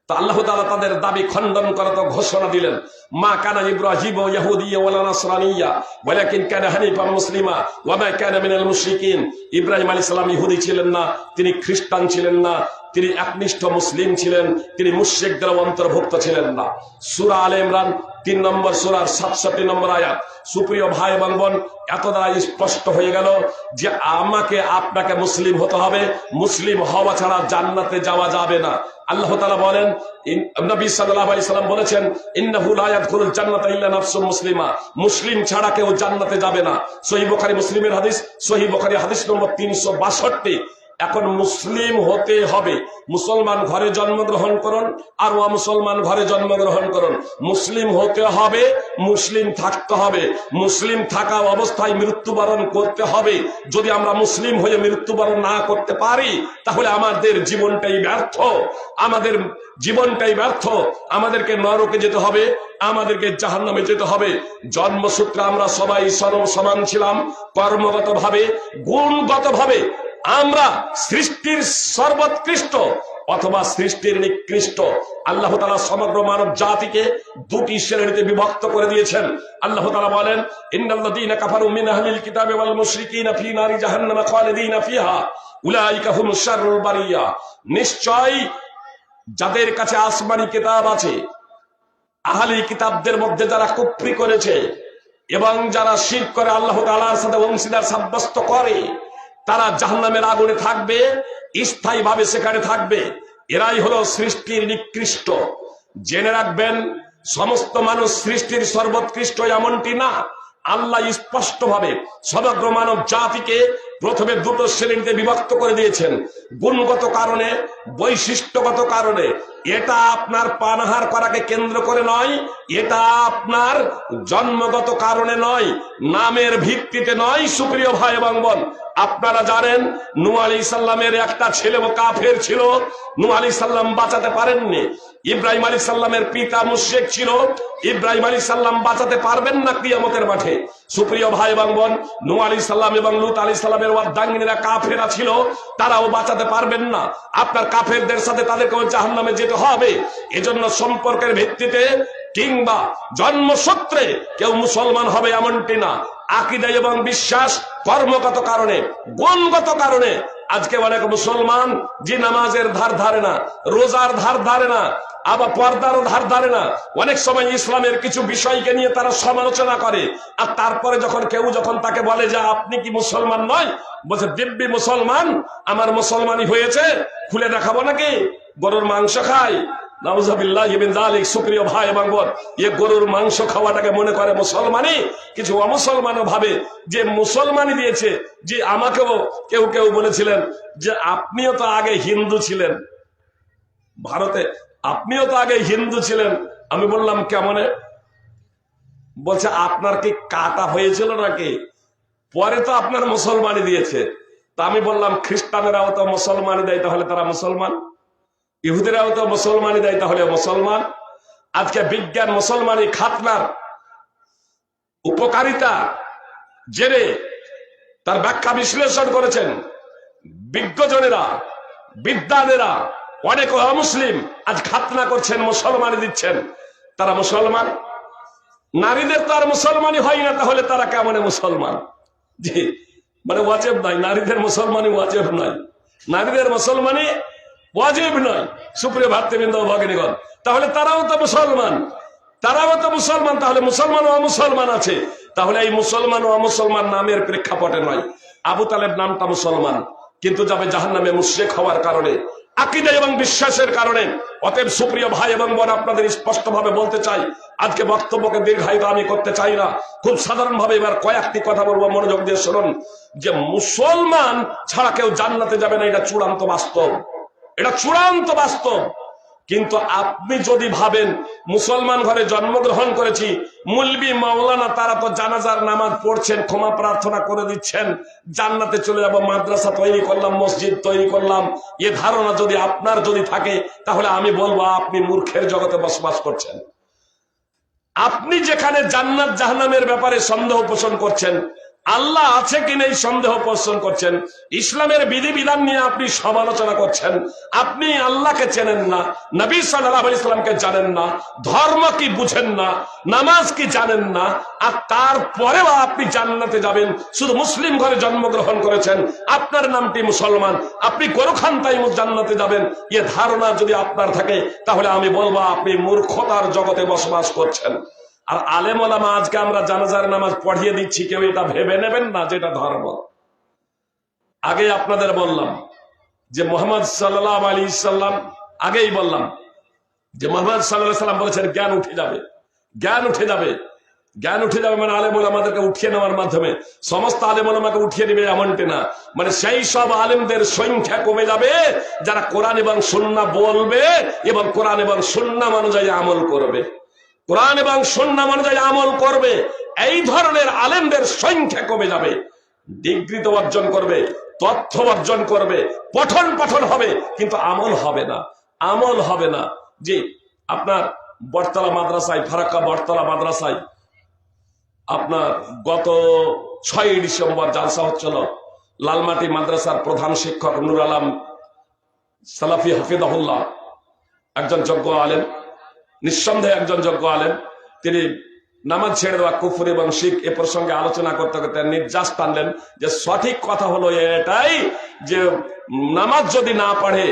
তো আল্লাহ তাআলা তাদের দাবি খণ্ডন করে তো ঘোষণা দিলেন, মা কানা ইব্রাহিম ইয়াহুদিয়্যা ওয়ালা নাসরানিয়্যা ওয়ালাকিন কানা হানিফান মুসলিমা ওয়া মা কানা মিনাল মুশরিকিন। ইব্রাহিম আলাইহিস সালাম ইহুদি ছিলেন না, তিনি খ্রিস্টান ছিলেন না, তিনি একনিষ্ঠ মুসলিম ছিলেন, তিনি মুশরিকদের অন্তর্ভুক্ত ছিলেন না। সূরা আলে ইমরান 3 নম্বর সূরার 67 নম্বর আয়াত। সুপ্রিয় ভাই এবং বোন, এত দ্বারা স্পষ্ট হয়ে গেল যে আমাকে আপনাকে মুসলিম হতে হবে। মুসলিম হওয়া ছাড়া জান্নাতে যাওয়া যাবে না। আল্লাহ তাআলা বলেন, নবী সাল্লাল্লাহু আলাইহি সাল্লাম বলেছেন, ইন্নাহু লা ইয়াদখুলুল জান্নাতা ইল্লা নাফসুন মুসলিমা। মুসলিম ছাড়া কেউ জান্নাতে যাবে না। সহিহ বুখারী মুসলিমের হাদিস, সহিহ বুখারী হাদিস নম্বর 362। এখন মুসলিম হতে হবে। মুসলমান ঘরে জন্মগ্রহণ করুন আর মুসলমান ঘরে জন্মগ্রহণ করুন, মুসলিম হতে হবে, মুসলিম থাকতে হবে। মুসলিম থাকা অবস্থায় মৃত্যুবরণ করতে হবে। যদি আমরা মুসলিম হয়ে মৃত্যুবরণ না করতে পারি, তাহলে আমাদের জীবনটাই ব্যর্থ, আমাদের জীবনটাই ব্যর্থ। আমাদেরকে নরকে যেতে হবে, আমাদেরকে জাহান্নামে যেতে হবে। জন্মসূত্রে আমরা সবাই সমান ছিলাম, কর্মগত ভাবে, গুণগত ভাবে আমরা সৃষ্টির সর্বোৎকৃষ্ট অথবা সৃষ্টির নিকৃষ্ট। আল্লাহ তাআলা সমগ্র মানব জাতিকে 2টি শ্রেণীতে বিভক্ত করে দিয়েছেন। আল্লাহ তাআলা বলেন, ইন্নাল্লাযীনা কাফারু মিন আহলিল কিতাবি ওয়াল মুশরিকিনা ফী নারি জাহান্নামা খালিদিনা ফিহা উলাইকা হুমুশ শাররুল বারিয়া। নিশ্চয় যাদের কাছে আসমানি কিতাব আছে, আহলি কিতাবদের মধ্যে যারা কুফরি করেছে এবং যারা শিরক করে, আল্লাহ তাআলার সাথে অংশীদার সাব্যস্ত করে, তারা জাহান্নামের আগুনে থাকবে, স্থায়ীভাবে সেখানে থাকবে। এরাই হলো সৃষ্টির নিকৃষ্ট। জেনে রাখবেন, সমস্ত মানুষ সৃষ্টির সর্বোৎকৃষ্ট এমনটি না। আল্লাহ স্পষ্টভাবে সমগ্র মানব জাতিকে প্রথমে 2টো শ্রেণীতে বিভক্ত করে দিয়েছেন, গুণগত কারণে, বৈশিষ্ট্যগত কারণে। এটা আপনার পানাহার করাকে কেন্দ্র করে নয়, এটা আপনার জন্মগত কারণে নয়, নামের ভিত্তিতে নয়। সুপ্রিয় ভাই এবং বোন, আপনারা জানেন নূহ আলাইহিস সালামের একটা ছেলে কাফের ছিল, নূহ আলাইহিস সালাম বাঁচাতে পারেননি। ইব্রাহিম আলাইহিস সালামের পিতা মুশরিক ছিল, ইব্রাহিম আলাইহিস সালাম বাঁচাতে পারবেন না কিয়ামতের মাঠে। সুপ্রিয় ভাই এবং বোন, নূহ আলাইহিস সালাম এবং লূত আলাইহিস সালামের অর্ধাঙ্গিনীরা কাফেরা ছিল, তারাও বাঁচাতে পারবেন না। আপনার কাফেরদের সাথে তাদেরকেও জাহান্নামে যেতে হবে। এজন্য সম্পর্কের ভিত্তিতে কিংবা জন্মসূত্রে কেউ মুসলমান হবে এমনটি না। আকীদা এবং বিশ্বাস, কর্মগত কারণে, গুণগত কারণে আজকে অনেক মুসলমান যে নামাজের ধার ধারে না, রোজার ধার ধারে না, আবার পর্দারও ধার ধারে না। অনেক সময় ইসলামের কিছু বিষয়কে নিয়ে তারা সমালোচনা করে, আর তারপরে যখন তাকে বলে যে আপনি কি মুসলমান নয়, বলছে দিব্যি মুসলমান, আমার মুসলমানি হয়েছে, খুলে দেখাবো নাকি? গরুর মাংস খায়, নাউযুবিল্লাহি মিন যালিক। সুপ্রিয় ভাই এবং বোন, এই গরুর মাংস খাওয়াটাকে মনে করে মুসলমানি। কিছু অমুসলমানও ভাবে যে মুসলমানি দিয়েছে। যে আমাকেও কেউ কেউ বলেছিলেন যে আপনিও তো আগে হিন্দু ছিলেন, ভারতে আপনিও তো আগে হিন্দু ছিলেন। আমি বললাম কেমনে? বলছে আপনার কি কাটা হয়েছিল নাকি? পরে তো আপনার মুসলমানই দিয়েছে। তা আমি বললাম খ্রিস্টানেরাও তো মুসলমানই দেয়, তাহলে তারা মুসলমান। ইহুদিরাও তো মুসলমানই দেয়, তাহলে মুসলমান। আজকে বিজ্ঞান মুসলমানি খাতনার উপকারিতা জেনে তার ব্যাখ্যা বিশ্লেষণ করেছেন বিজ্ঞজনেরা, বিদ্বানেরা। অনেক অমুসলিম আজ খাতনা করছেন, মুসলমানি দিচ্ছেন, তারা মুসলমান। নারীদের তো আর মুসলমানই হয় না, তাহলে তারা কেমন মুসলমান? জি, মানে ওয়াজিব নাই, নারীদের মুসলমানই ওয়াজিব নাই, নারীদের মুসলমানই ওয়াজিব নয়। সুপ্রিয় ভাতৃবৃন্দ, ভগিনীগণ, তাহলে তারাও তো মুসলমান, তারাও তো মুসলমান। তাহলে মুসলমান ও অমুসলমান আছে। তাহলে এই মুসলমান ও অমুসলমান নামের প্রেক্ষাপটে নয়। আবু তালেব নামটা মুসলমান, কিন্তু যাবে জাহান্নামে মুশরিক হওয়ার কারণে, আকীদা এবং বিশ্বাসের কারণে। অতএব সুপ্রিয় ভাই এবং বোন, আপনাদের স্পষ্টভাবে বলতে চাই, আজকে বক্তব্যকে দীর্ঘায়িত আমি করতে চাই না, খুব সাধারণভাবে এবার কয়েকটি কথা বলবো, মনোযোগ দিয়ে শুনুন। যে মুসলমান ছাড়া কেউ জান্নাতে যাবে না, এটা চূড়ান্ত বাস্তব, এটা চূড়ান্ত বাস্তব। কিন্তু আপনি যদি ভাবেন মুসলমান ঘরে জন্মগ্রহণ করেছি, মুলবি মাওলানা তারা তো জানাজার নামাজ পড়ছেন, ক্ষমা প্রার্থনা করে দিচ্ছেন, জান্নাতে চলে যাব, মাদ্রাসা তৈরি করলাম, মসজিদ তৈরি করলাম, এ ধারণা যদি আপনার যদি থাকে, তাহলে আমি বলবো আপনি মূর্খের জগতে বসবাস করছেন। আপনি যেখানে জান্নাত জাহান্নামের ব্যাপারে সন্দেহ পোষণ করছেন, আল্লাহ আছে কিনা এই সন্দেহ পোষণ করছেন, ইসলামের বিধিবিধান নিয়ে আপনি সমালোচনা করছেন, আপনি আল্লাহকে চেনেন না, নবী সাল্লাল্লাহু আলাইহি সাল্লামকে জানেন না, ধর্ম কি বুঝেন না, নামাজ কি জানেন না, আর তারপরেও আপনি জান্নাতে যাবেন, শুধু মুসলিম ঘরে জন্মগ্রহণ করেছেন, আপনার নামটি মুসলমান, আপনি গরুখান্তায় জান্নাতে যাবেন, এ ধারণা যদি আপনার থাকে, তাহলে আমি বলবো আপনি মূর্খতার জগতে বসবাস করছেন। আর আলেম ওলামা আজকে আমরা জানাজার নামাজ পড়িয়ে দিচ্ছি, কেউ এটা ভেবে নেবেন না যেটা ধর্ম। আগে আপনাদের বললাম যে মুহাম্মদ সাল্লাল্লাহু আলাইহি সাল্লাম, আগেই বললাম যে মুহাম্মদ সাল্লাল্লাহু আলাইহি সাল্লাম বলেছেন জ্ঞান উঠে যাবে, জ্ঞান উঠে যাবে, জ্ঞান উঠে যাবে। মানে আলেম ওলামাদেরকে উঠিয়ে নেওয়ার মাধ্যমে সমস্ত আলেম ওলামাকে উঠিয়ে নেবে এমনটি না, মানে সেই সব আলেমদের সংখ্যা কমে যাবে যারা কোরআন এবং সুন্নাহ বলবে এবং কোরআন এবং সুন্নাহ অনুযায়ী আমল করবে, কোরআন এবং সুন্নাহ অনুযায়ী আমল করবে। এই ধরনের আলেমদের সংখ্যা কমে যাবে। ডিগ্রি তো অর্জন করবে, তথ্য অর্জন করবে, পঠন পাঠন হবে, কিন্তু আমল হবে না, আমল হবে না। জি, আপনার বটতলা মাদ্রাসায়, ফারাক্কা বটতলা মাদ্রাসায় আপনার গত 6ই ডিসেম্বর জালসা হচ্ছিল। লালমাটি মাদ্রাসার প্রধান শিক্ষক নূর আলম সালাফি হাফিজাহুল্লাহ, একজন যোগ্য আলেম, নিঃসন্দেহে একজন যোগ্য আলেম, তিনি নামাজ ছেড়ে দেওয়া কুফর এবং শিরক এ প্রসঙ্গে আলোচনা করতে করতে নির্যাস টানলেন যে সঠিক কথা হলো এটাই যে নামাজ যদি না পড়ে,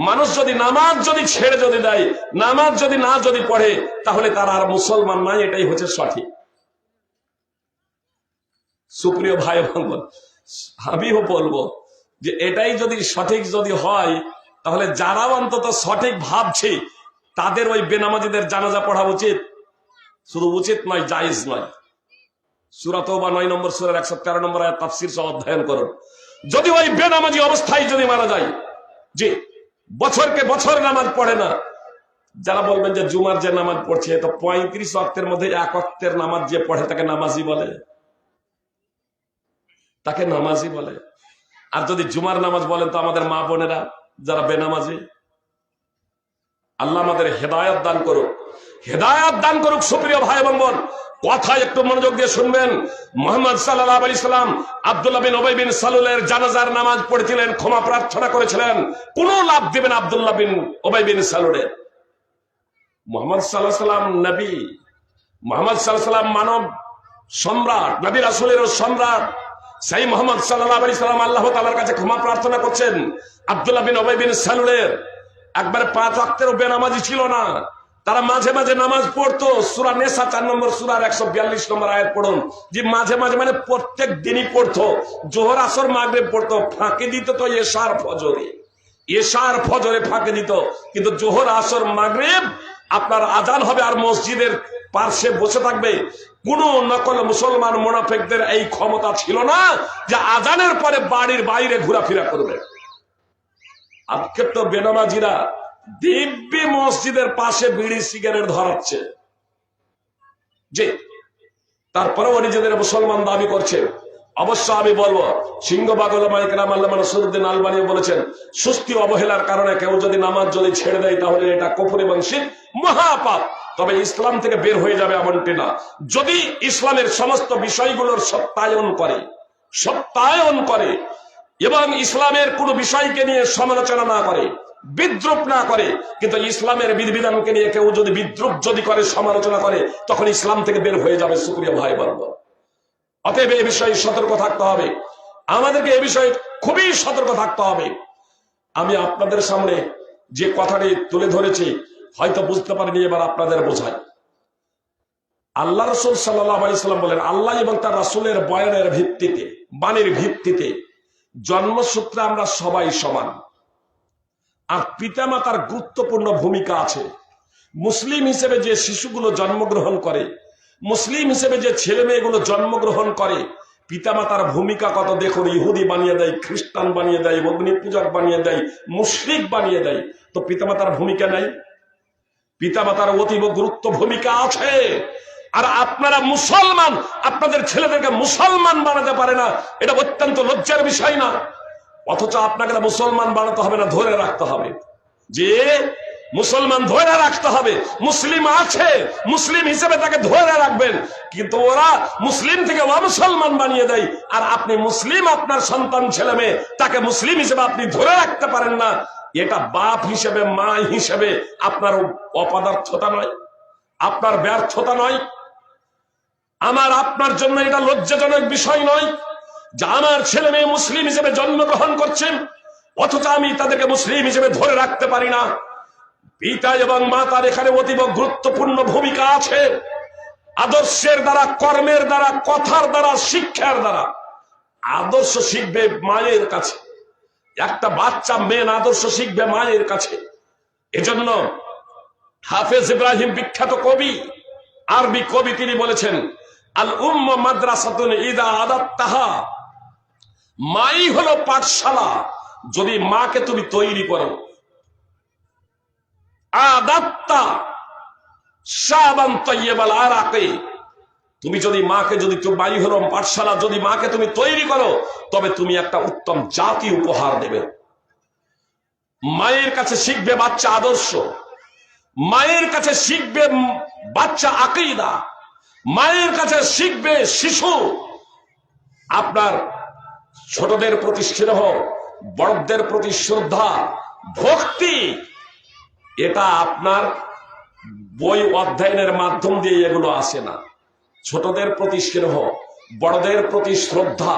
মানুষ যদি নামাজ যদি ছেড়ে যদি দেয়, নামাজ যদি না যদি পড়ে, তাহলে তারা আর মুসলমান নয়, এটাই হচ্ছে সঠিক। সুপ্রিয় ভাই বোন, আমিও বলবো যে এটাই যদি সঠিক যদি হয়, তাহলে যারা অন্তত সঠিক ভাবছে তাদের ওই বেনামাজিদের জানাজা পড়া উচিত, শুধু উচিত নয়, জায়েজ নয়। সূরা তাওবা 9 নম্বর সূরার 113 নম্বর আয়াত তাফসীর সহ অধ্যয়ন করুন। যদি ওই বেনামাজি অবস্থায় যদি মারা যায়, যে বছরকে বছর নামাজ পড়ে না, যারা বলবেন যে জুমার যে নামাজ পড়ছে, তো 35 ওয়াক্তের মধ্যে 1 ওয়াক্তের নামাজ যে পড়ে তাকে নামাজি বলে, তাকে নামাজি বলে। আর যদি জুমার নামাজ বলেন, তো আমাদের মা বোনেরা যারা বেনামাজি, আল্লাহ আমাদের হেদায়েত দান করুক, হেদায়েত দান করুক। সুপ্রিয় ভাই এবং বোন, কথা একটু মনোযোগ দিয়ে শুনবেন। মুহাম্মদ সাল্লাল্লাহু আলাইহি সাল্লাম আব্দুল্লাহ বিন উবাই বিন সালুলের জানাজার নামাজ পড়েছিলেন, ক্ষমা প্রার্থনা করেছিলেন, কোনো লাভ দিবেন আব্দুল্লাহ বিন উবাই বিন সালুলের। মুহাম্মদ সাল্লাল্লাহু আলাইহি সাল্লাম নবী, মুহাম্মদ সাল্লাল্লাহু আলাইহি সাল্লাম মানব সম্রাট, নবী রাসূলের সম্রাট। সেই মুহাম্মদ সাল্লাল্লাহু আলাইহি সাল্লাম আল্লাহ তাআলার কাছে ক্ষমা প্রার্থনা করছেন আব্দুল্লাহ বিন উবাই বিন সালুলের। একবারে 5 ওয়াক্তের বেনামাজি ছিল না, তারা মাঝে মাঝে নামাজ পড়তো। সূরা নিসা 4 নম্বর সূরার 142 নম্বর আয়াত পড়ুন, যে মাঝে মাঝে মানে প্রত্যেক দিনই পড়তো, জোহর আসর মাগরিব পড়তো, ফাঁকি দিত তো এশার ফজরে, এশার ফজরে ফাঁকি দিত। কিন্তু জোহর আসর মাগরিব আপনার আজান হবে আর মসজিদের পার্শ্বে বসে থাকবে। কোন নকল মুসলমান মুনাফিকদের এই ক্ষমতা ছিল না যে আজানের পরে বাড়ির বাইরে ঘোরাফেরা করবে। আজকে তো বেনামাজিরা দিব্যি মসজিদের পাশে বিড়ি সিগারেট ধরাচ্ছে। যে তারপরেও নিজেদের মুসলমান দাবি করছে। অবশ্য আমি বলবো, সিংহবাগ উলামায়ে কেরাম আল্লামা নসরুদ্দিন আলবানী বলেছেন, সুস্থি অবহেলার কারণে কেউ যদি নামাজ যদি ছেড়ে দেয় তাহলে এটা কুফর এবং শিরক মহাপাপ, তবে ইসলাম থেকে বের হয়ে যাবে এমনটি না। যদি ইসলামের সমস্ত বিষয়গুলোর সত্যায়ন করে এবং ইসলামের কোন বিষয়কে নিয়ে সমালোচনা না করে, বিদ্রুপ না করে, কিন্তু ইসলামের বিধিবিধানকে নিয়ে কেউ যদি বিদ্রুপ যদি করে, সমালোচনা করে, তখন ইসলাম থেকে বের হয়ে যাবে। সুপ্রিয় ভাই বলবো, অতএব এ বিষয়ে সতর্ক থাকতে হবে, আমাদেরকে এ বিষয়ে খুবই সতর্ক থাকতে হবে। আমি আপনাদের সামনে যে কথাটি তুলে ধরেছি হয়তো বুঝতে পারিনি, এবার আপনাদের বোঝাই। আল্লাহ রাসূল সাল্লাল্লাহু আলাইহি সাল্লাম বলেন, আল্লাহ এবং তার রাসূলের বয়ানের ভিত্তিতে, বাণীর ভিত্তিতে জন্মসূত্রে আমরা সবাই সমান, আর পিতামাতার গুরুত্বপূর্ণ ভূমিকা আছে। মুসলিম হিসেবে যে শিশুগুলো জন্মগ্রহণ করে, মুসলিম হিসেবে যে ছেলে মেয়েগুলো জন্মগ্রহণ করে, পিতামাতার ভূমিকা কত দেখুন। ইহুদি বানিয়ে দেয়, খ্রিস্টান বানিয়ে দেয়, অগ্নি পূজক বানিয়ে দেয়, মুশরিক বানিয়ে দেয়, তো পিতামাতার ভূমিকা নেই? পিতামাতার অতীব গুরুত্ব ভূমিকা আছে। আর আপনারা মুসলমান, আপনাদের ছেলেদেরকে মুসলমান বানাতে পারে না, এটা অত্যন্ত লজ্জার বিষয় না? অথচ আপনাকে মুসলমান বানাতে হবে না, ধরে রাখতে হবে যে মুসলমান ধরে রাখতে হবে। মুসলিম আছে, মুসলিম হিসেবে তাকে ধরে রাখবেন, কিন্তু ওরা মুসলিম থেকে অমুসলমান বানিয়ে দেয়। আর আপনি মুসলিম, আপনার সন্তান ছেলে মেয়ে, তাকে মুসলিম হিসেবে আপনি ধরে রাখতে পারেন না। এটা বাপ হিসেবে, মা হিসেবে আপনার অপদার্থতা নয়, আপনার ব্যর্থতা নয়? আমার আপনার জন্য এটা লজ্জাজনক বিষয় নয় যে আমার ছেলে মেয়ে মুসলিম হিসেবে জন্মগ্রহণ করছেন, অথচ আমি তাদেরকে মুসলিম হিসেবে ধরে রাখতে পারি না? পিতা এবং মাতার এখানে অতীব গুরুত্বপূর্ণ ভূমিকা আছে। আদর্শের দ্বারা, কর্মের দ্বারা, কথার দ্বারা, শিক্ষার দ্বারা। আদর্শ শিখবে মায়ের কাছে, একটা বাচ্চা মেন আদর্শ শিখবে মায়ের কাছে। এজন্য হাফেজ ইব্রাহিম, বিখ্যাত কবি, আরবি কবি, তিনি বলেছেন, আল উম্মা মাদ্রাসাতুন ইদা আদাত্তাহা, মাই হলো পাঠশালা, যদি মাকে তুমি তৈরি করো। আদাত্তা শাবান তাইয়্যিবাল আরাকে, তুমি যদি মাকে, যদি মাই হলো পাঠশালা, যদি মাকে তুমি তৈরি করো, তবে তুমি একটা উত্তম জাতি উপহার দেবে। মায়ের কাছে শিখবে বাচ্চা আদর্শ, মায়ের কাছে শিখবে বাচ্চা আকীদা, মায়ের কাছে শিখবে শিশু আপনার ছোটদের প্রতি স্নেহ, বড়দের প্রতি শ্রদ্ধা, ভক্তি। এটা আপনার বই অধ্যয়নের মাধ্যম দিয়ে এগুলো আসে না। ছোটদের প্রতি স্নেহ, বড়দের প্রতি শ্রদ্ধা,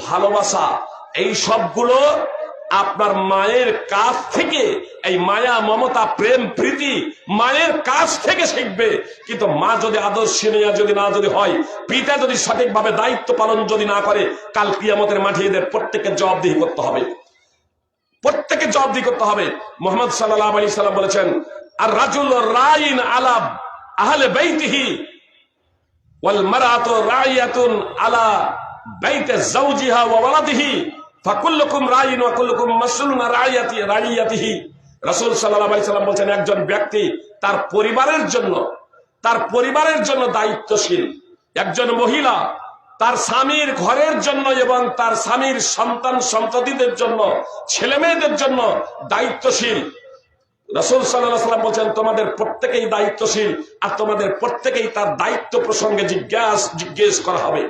ভালোবাসা, এই সবগুলো আপনার মায়ের কাছ থেকে, এই মায়া, মমতা, প্রেম, প্রীতি মায়ের কাছ থেকে শিখবে। কিন্তু মা যদি আদর্শনীয় যদি হয়, পিতা যদি সঠিকভাবে দায়িত্ব পালন যদি না করে, কাল কিয়ামতের মাঠে এদের প্রত্যেককে জবাবদিহি করতে হবে, প্রত্যেককে জবাবদিহি করতে হবে। মুহাম্মদ সাল্লাল্লাহু আলাইহি সাল্লাম বলেছেন, আর রাজুল রাইন আলা আহলে বাইতিহি ওয়াল মারআতু রাইয়াতুন আলা বাইতি যাওজিহা ওয়া ওয়ালাদিহি ফাকুল্লুকুম রাইন ওয়া কুল্লুকুম মাসউলুন আন রাইয়াতিহি। রাসূল সাল্লাল্লাহু আলাইহি সাল্লাম বলেছেন, একজন ব্যক্তি তার পরিবারের জন্য দায়িত্বশীল। একজন মহিলা তার স্বামীর ঘরের জন্য এবং তার স্বামীর সন্তান সন্ততিদের জন্য, ছেলে মেয়েদের জন্য দায়িত্বশীল। রাসূল সাল্লাল্লাহু আলাইহি ওয়াসাল্লাম বলেন, তোমাদের প্রত্যেকেই দায়িত্বশীল, আর তোমাদের প্রত্যেকেই তার দায়িত্ব প্রসঙ্গে জিজ্ঞেস করা হবে।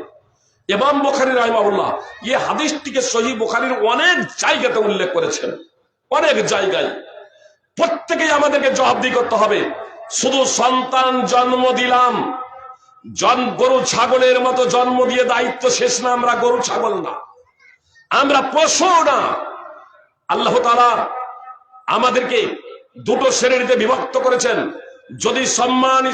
ইমাম বুখারী রাহিমাহুল্লাহ এই হাদিসটিকে সহিহ বুখারীর অনেক জায়গাতে উল্লেখ করেছেন, অনেক জায়গায়। প্রত্যেকেই আমাদেরকে জবাবদিহি করতে হবে। শুধু সন্তান জন্ম দিলাম, গরু ছাগলের মতো জন্ম দিয়ে দায়িত্ব শেষ না। আমরা গরু ছাগল না, আমরা পশু না। আল্লাহ তাআলা আমাদেরকে দুটো শ্রেণীতে বিভক্ত করেছেন। যদি সম্মান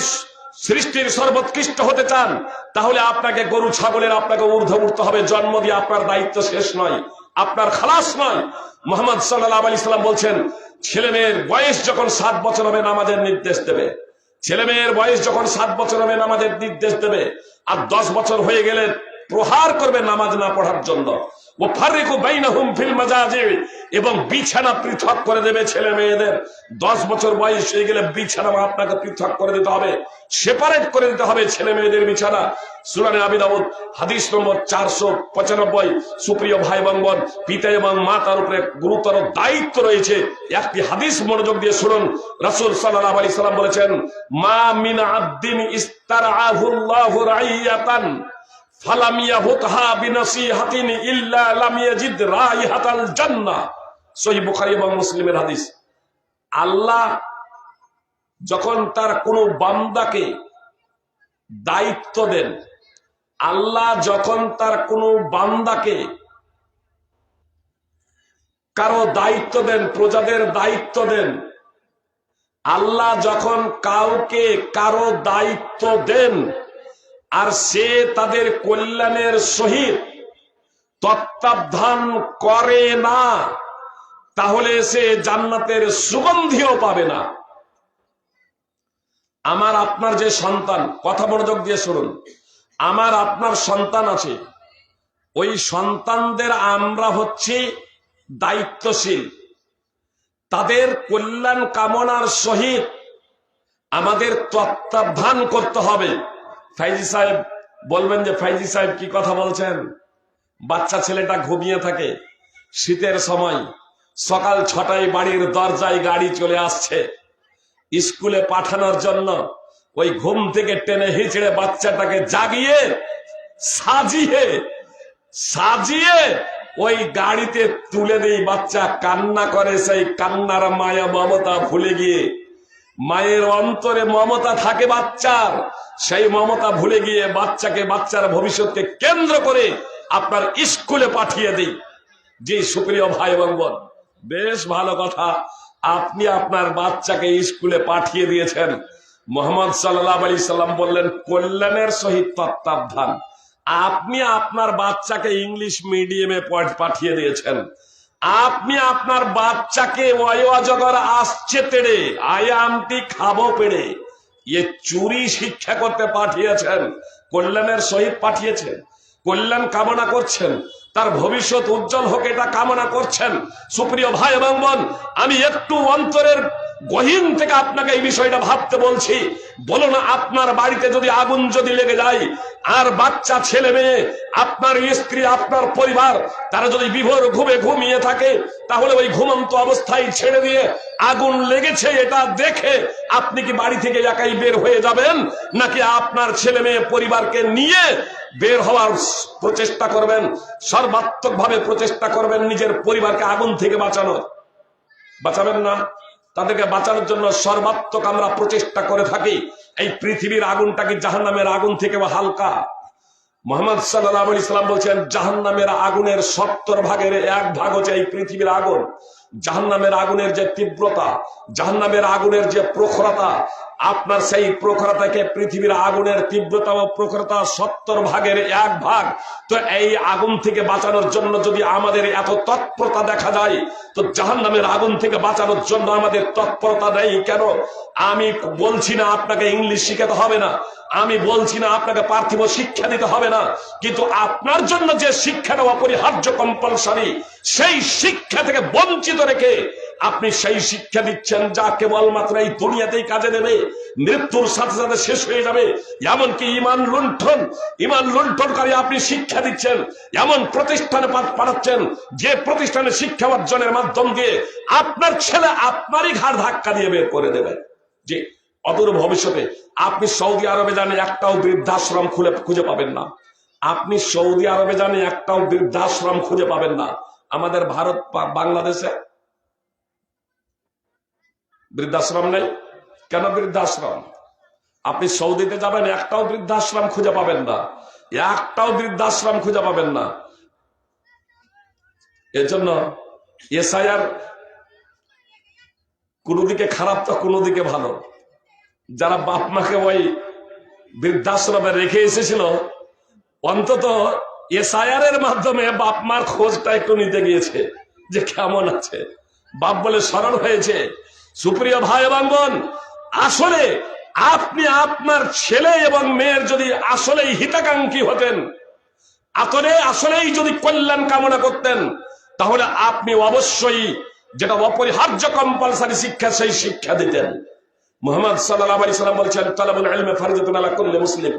সৃষ্টির সর্বোৎকৃষ্ট হতে চান, তাহলে আপনাকে গরু ছাগলের আপনাকে ঊর্ধ্বে উঠতে হবে। জন্ম দিয়ে আপনার দায়িত্ব শেষ নয়, আপনার খালাস নয়। মুহাম্মদ সাল্লাল্লাহু আলাইহি সাল্লাম বলছেন, ছেলে মেয়ের বয়স যখন 7 বছর হবে নামাজের নির্দেশ দেবে। ছেলে মেয়ের বয়স যখন 7 বছর হবে নামাজের নির্দেশ দেবে। আর 10 বছর হয়ে গেলে প্রহার করবে নামাজ না পড়ার জন্য। ওয়াফারিকু বাইনাহুম ফিল মাজাজি, এবং বিছানা পৃথক করে দেবে ছেলে মেয়েদের। 10 বছর বয়স হয়ে গেলে বিছানা আপনাকে পৃথক করে দিতে হবে, সেপারেট করে দিতে হবে ছেলে মেয়েদের বিছানা। সুনানে আবি দাউদ হাদিস নম্বর 495। সুপ্রিয় ভাই বোন, পিতা এবং মাতার উপরে গুরুতর দায়িত্ব রয়েছে। একটি হাদিস মনোযোগ দিয়ে শুনুন। রাসূল সাল্লাল্লাহু আলাইহি সাল্লাম বলেছেন, মা মিন আবদিন ইস্তারআহুল্লাহু রাইয়াতান ফালাম ইয়াহুতহা বিনসিহাতিন ইল্লা লাম ইয়াজিদ রাইহাতাল জান্নাহ। সহিহ বুখারী এবং মুসলিমের হাদিস। আল্লাহ যখন তার কোনো বান্দাকে দায়িত্ব দেন, আল্লাহ যখন তার কোনো বান্দাকে কারো দায়িত্ব দেন, প্রজাদের দায়িত্ব দেন, আল্লাহ যখন কাউকে কারো দায়িত্ব দেন আর সে তাদের কল্যাণের সহিত তত্ত্বাবধান করে না, তাহলে সে জান্নাতের সুগন্ধিও পাবে না। আমার আপনার যে সন্তান, কথা মনোযোগ দিয়ে শুনুন, আমার আপনার সন্তান আছে, ওই সন্তানদের আমরা হচ্ছে দায়িত্বশীল, তাদের কল্যাণ কামনার সহিত আমাদের তত্ত্বাবধান করতে হবে। ফাইজি সাহেব বলবেন যে ফাইজি সাহেব কি কথা বলছেন? বাচ্চা ছেলেটা ঘুমিয়ে থাকে, শীতের সময় সকাল 6টায় বাড়ির দরজায় গাড়ি চলে আসছে স্কুলে পাঠানোর জন্য, ওই ঘুম থেকে টেনে হিচড়ে বাচ্চাটাকে জাগিয়ে সাজিয়ে ওই গাড়িতে তুলে দেই। বাচ্চা কান্না করে, সেই কান্নার মায়া মমতা ভুলে গিয়ে, মায়ের অন্তরে মমতা থাকে বাচ্চার, সেই মমতা ভুলে গিয়ে বাচ্চাকে, বাচ্চার ভবিষ্যৎকে কেন্দ্র করে আপনার স্কুলে পাঠিয়ে দিই। জি সুপ্রিয় ভাই এবং বোন, বেশ ভালো কথা, আপনি আপনার বাচ্চাকে স্কুলে পাঠিয়ে দিয়েছেন। মুহাম্মদ সাল্লাল্লাহু আলাইহি সাল্লাম বললেন কল্যাণের সহিত তত্ত্বাবধান। আপনি আপনার বাচ্চাকে ইংলিশ মিডিয়ামে পাঠিয়ে দিয়েছেন। আপনি আপনার বাচ্চাকে অজগর আসছে তেড়ে, আয়ামটি খাবো পেড়ে, এ চুরি শিক্ষা করতে পাঠিয়েছেন, কল্যাণের সহিত পাঠিয়েছেন, কল্যাণ কামনা করছেন, তার ভবিষ্যৎ উজ্জ্বল হোক এটা কামনা করছেন। সুপ্রিয় ভাই এবং বোন, আমি একটু অন্তরের গহীন থেকে আপনাকে এই বিষয়টা ভাবতে বলছি। বলো না, আপনার বাড়িতে যদি আগুন যদি লেগে যায় আর বাচ্চা ছেলে মেয়ে, আপনার স্ত্রী, আপনার পরিবার, তারা যদি বিভোর ঘুমে ঘুমিয়ে থাকে, তাহলে ওই ঘুমন্ত অবস্থায় ছেড়ে দিয়ে আগুন লেগেছে এটা দেখে আপনি কি বাড়ি থেকে একাই বের হয়ে যাবেন, নাকি আপনার ছেলে মেয়ে পরিবারকে নিয়ে বের হওয়ার প্রচেষ্টা করবেন, সর্বাত্মক ভাবে প্রচেষ্টা করবেন নিজের পরিবারকে আগুন থেকে বাঁচাবেন না? তাদেরকে বাঁচানোর জন্য সর্বাত্মক আমরা প্রচেষ্টা করে থাকি। এই পৃথিবীর আগুনটা কি জাহান্নামের আগুন থেকে হালকা? মুহাম্মদ সাল্লাল্লাহু আলাইহি সাল্লাম বলছেন জাহান্নামের আগুনের 70 ভাগের 1 ভাগ হচ্ছে এই পৃথিবীর আগুন। জাহান্নামের আগুনের যে তীব্রতা, জাহান্নামের আগুনের যে প্রখরতা, আপনার সেই প্রখরতাকে পৃথিবীর আগুনের তীব্রতা ও প্রখরতা 70 ভাগের 1 ভাগ। তো এই আগুন থেকে বাঁচানোর জন্য যদি আমাদের এত তৎপরতা দেখা যায়, তো জাহান্নামের আগুন থেকে বাঁচানোর জন্য আমাদের তৎপরতা নেই কেন? আমি বলছি না আপনাকে ইংলিশ শিখাতে হবে না, আমি বলছি না আপনাকে পার্থিব শিক্ষা দিতে হবে না, কিন্তু আপনার জন্য যে শিক্ষাটা অপরিহার্য, কম্পালসারি, সেই শিক্ষা থেকে বঞ্চিত রেখে আপনি সেই শিক্ষা দিচ্ছেন যা কেবলমাত্র এই দুনিয়াতেই কাজে দেবে, মৃত্যুর সাথে সাথে শেষ হয়ে যাবে। এমনকি ইমান লুণ্ঠনকারী আপনি শিক্ষা দিচ্ছেন, এমন প্রতিষ্ঠানে পাঠাচ্ছেন যে প্রতিষ্ঠানে শিক্ষা অর্জনের মাধ্যম দিয়ে আপনার ছেলে আপনারই ঘাড় ধাক্কা দিয়ে বের করে দেবে। যে অদূর ভবিষ্যতে আপনি সৌদি আরবে জানে একটাও বৃদ্ধাশ্রম খুঁজে পাবেন না। আপনি সৌদি আরবে জানে একটাও বৃদ্ধাশ্রম খুঁজে পাবেন না। আমাদের ভারত বাংলাদেশে বৃদ্ধাশ্রম নেই কেন? বৃদ্ধাশ্রম আপনি সৌদিতে যাবেন, একটাও বৃদ্ধাশ্রম খুঁজে পাবেন না, একটাও বৃদ্ধাশ্রম খুঁজে পাবেন না। এর জন্য এসআইআর কোনো দিকে খারাপ তো কোনো দিকে ভালো। যারা বাপ মাকে ওই বৃদ্ধাশ্রমে রেখে এসেছিল, অন্তত এসআইআর এর মাধ্যমে বাপ মার খোঁজটা একটু নিতে গিয়েছে যে কেমন আছে, বাপ বলে স্মরণ হয়েছে। সুপ্রিয় ভাই এবং বোন, আসলে আপনি আপনার ছেলে এবং মেয়ের যদি আসলেই হিতাকাঙ্ক্ষী হতেন, আসলেই যদি কল্যাণ কামনা করতেন তাহলে আপনি অবশ্যই যেটা অপরিহার্য কম্পালসারি শিক্ষা সেই শিক্ষা দিতেন। মুহাম্মদ সাল্লাল্লাহু আলাইহি সাল্লাম বলছেন, তালাবুল ইলমি ফারিদাতুন আলা কুল্লি মুসলিম,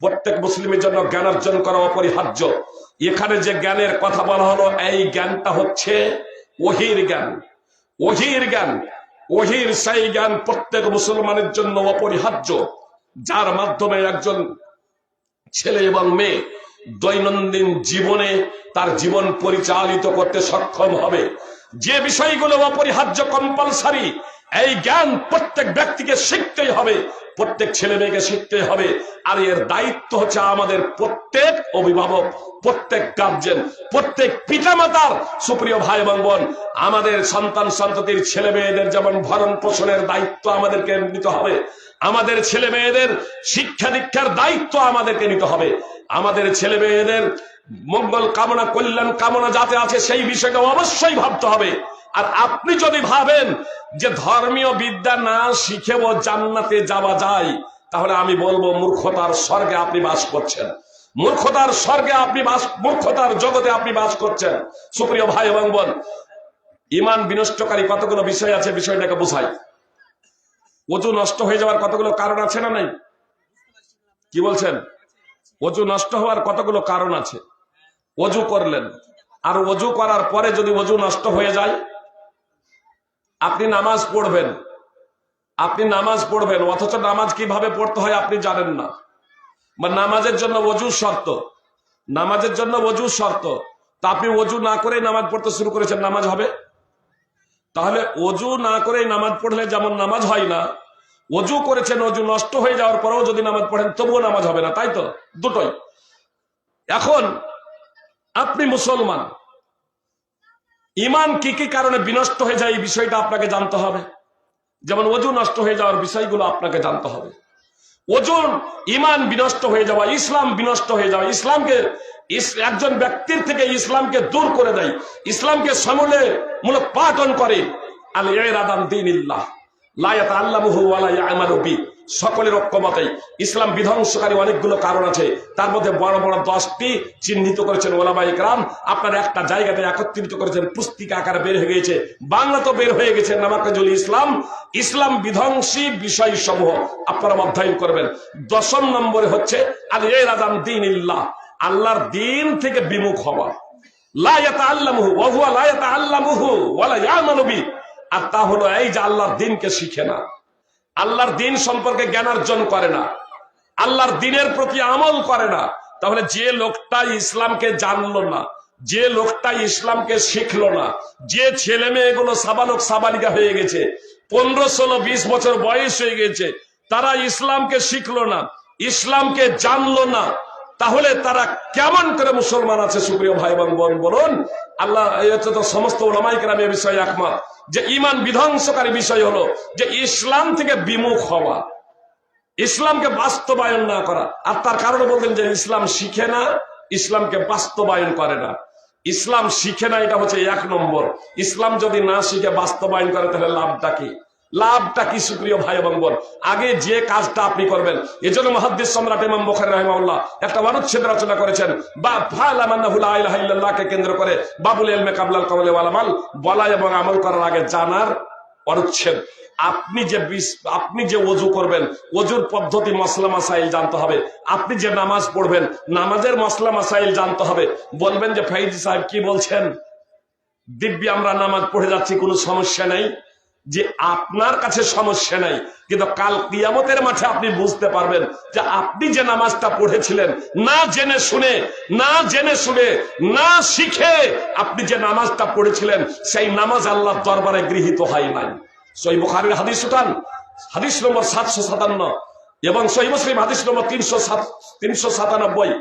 প্রত্যেক মুসলিমের জন্য জ্ঞান অর্জন করা অপরিহার্য। এখানে যে জ্ঞানের কথা বলা হলো, এই জ্ঞানটা হচ্ছে ওহীর জ্ঞান। ওহীর জ্ঞান, ওহীর সেই জ্ঞান প্রত্যেক মুসলমানের জন্য অপরিহার্য, যার মাধ্যমে একজন ছেলে এবং মেয়ে দৈনন্দিন জীবনে তার জীবন পরিচালিত করতে সক্ষম হবে। যে বিষয়গুলো অপরিহার্য কম্পালসারি, এই জ্ঞান প্রত্যেক ব্যক্তিকে শিখতেই হবে, প্রত্যেক ছেলে মেয়েকে শিখতেই হবে। আর এর দায়িত্ব হচ্ছে আমাদের প্রত্যেক অভিভাবক, প্রত্যেক গার্জেন, প্রত্যেক পিতামাতার। সুপ্রিয় ভাই এবং বোন, আমাদের সন্তান সন্ততির ছেলে মেয়েদের যেমন ভরণ পোষণের দায়িত্ব আমাদেরকে নিতে হবে, আমাদের ছেলে মেয়েদের শিক্ষা দীক্ষার দায়িত্ব আমাদেরকে নিতে হবে। আমাদের ছেলে মেয়েদের মঙ্গল কামনা, কল্যাণ কামনা যাতে আছে সেই বিষয়টা অবশ্যই ভাবতে হবে। আর আপনি যদি ভাবেন যে ধর্মীয় বিদ্যা না শিখেও জান্নাতে যাওয়া যায়, তাহলে আমি বলবো মূর্খতার স্বর্গে আপনি বাস করছেন, মূর্খতার স্বর্গে আপনি মূর্খতার জগতে আপনি বাস করছেন। সুপ্রিয় ভাই এবং বোন, ঈমান বিনষ্টকারী কতগুলো বিষয় আছে, বিষয়টাকে বোঝাই। ওযু নষ্ট হয়ে যাওয়ার কতগুলো কারণ আছে না নাই? কি বলছেন? ওযু নষ্ট হওয়ার কতগুলো কারণ আছে। ওযু করলেন, আর ওযু করার পরে যদি ওযু নষ্ট হয়ে যায়, আপনি নামাজ পড়বেন, অথচ নামাজ কিভাবে পড়তে হয় আপনি জানেন না, বা নামাজের জন্য ওযু শর্ত, তা আপনি ওযু না করে নামাজ পড়তে শুরু করেছেন, নামাজ হবে? তাহলে ওযু না করে নামাজ পড়লে যেমন নামাজ হয় না, ওযু করেছেন, ওযু নষ্ট হয়ে যাওয়ার পরেও যদি নামাজ পড়েন তবুও নামাজ হবে না, তাই তো? দুটোই। এখন আপনি মুসলমান, ঈমান কি কি কারণে বিনষ্ট হয়ে যায় এই বিষয়টা আপনাকে জানতে হবে। যেমন ওযু নষ্ট হয়ে যাওয়ার বিষয়গুলো আপনাকে জানতে হবে। ওযু, ঈমান বিনষ্ট হয়ে যাওয়া, ইসলাম বিনষ্ট হয়ে যাওয়া, ইসলামকে, একজন ব্যক্তির থেকে ইসলামকে দূর করে দেয়, ইসলামকে সমূলে মূলোৎপাটন করে। আল ইরাদান দীনিল্লাহ লা ইয়াতাআল্লামুহু ওয়া লা ইয়া'মালু বি। সকলের ঐক্যমতে ইসলাম বিধ্বংসকারী অনেকগুলো কারণ আছে, তার মধ্যে বড় বড় 10টি চিহ্নিত করেছেন ওলামায়ে কেরাম। আপনারা একটা জায়গাতে একত্রিত করেছেন, পুস্তিকা আকারে বের হয়ে গেছে, বাংলা তো বের হয়ে গেছে, নামাকাজুল ইসলাম, ইসলাম বিধ্বংসী বিষয় সমূহ আপনারা অধ্যয়ন করবেন। 10 নম্বরে হচ্ছে আল ইরাদান দীনিল্লাহ, আল্লাহর দিন থেকে বিমুখ হওয়া। লা ইয়াতাআল্লামুহু ওয়া হুয়া লা ইয়াতাআল্লামুহু ওয়া লা ইয়া'মালু বি। আর তা হলো এই যে আল্লাহর দিনকে শিখে না, আল্লাহর দিন সম্পর্কে জ্ঞান অর্জন করে না, আল্লাহর দিনের প্রতি আমল করে না। তাহলে যে লোকটা ইসলামকে জানলো না, যে লোকটা ইসলামকে শিখলো না, যে ছেলে মেয়েগুলো সাবালক সাবালিকা হয়ে গেছে, 15, 16, 20 বছর বয়স হয়ে গেছে, তারা ইসলামকে শিখলো না, ইসলামকে জানলো না, তাহলে তারা কেমন করে মুসলমান আছে? সুপ্রিয় ভাই এবং বোন, বলুন। আল্লাহ সমস্ত ওলামায়ে কেরাম এ বিষয়ে একমত যে ঈমান বিধ্বংসকারী বিষয় হলো যে ইসলাম থেকে বিমুখ হওয়া, ইসলামকে বাস্তবায়ন না করা। আর তার কারণ বলতেন যে ইসলাম শিখে না, ইসলামকে বাস্তবায়ন করে না। ইসলাম শিখে না, এটা হচ্ছে 1 নম্বর। ইসলাম যদি না শিখে বাস্তবায়ন করে তাহলে লাভটা কি? লাভটা কি? সুপ্রিয় ভাই এবং বোন, আগে যে কাজটা আপনি করবেন, এজন্য মুহাদ্দিস সম্রাট ইমাম বুখারী রাহিমাহুল্লাহ একটা অনুচ্ছেদ রচনা করেছেন, বা ফা'লাম আন্নাহু লা ইলাহা ইল্লাল্লাহকে কেন্দ্র করে, বাবুল ইলমে কাবলাল কওলি ওয়াল আমাল, বলা এবং আমল করার আগে জানার অনুচ্ছেদ। আপনি যে ওযু করবেন, ওযুর পদ্ধতি, মসলা মাসাইল জানতে হবে। আপনি যে নামাজ পড়বেন, নামাজের মসলা মাসাইল জানতে হবে। বলবেন যে ফাইজি সাহেব কি বলছেন, দিব্যি আমরা নামাজ পড়ে যাচ্ছি, কোনো সমস্যা নেই। যে আপনার কাছে সমস্যা নাই, কিন্তু কাল কিয়ামতের মাঠে আপনি বুঝতে পারবেন যে আপনি যে নামাজটা পড়েছিলেন, না জেনে শুনে, না শিখে আপনি যে নামাজটা পড়েছিলেন, সেই নামাজ আল্লাহর দরবারে গৃহীত হয় নাই। সহিহ বুখারীর হাদিস উঠান, হাদিস নম্বর 757, এবং সহিহ মুসলিম হাদিস নম্বর 397,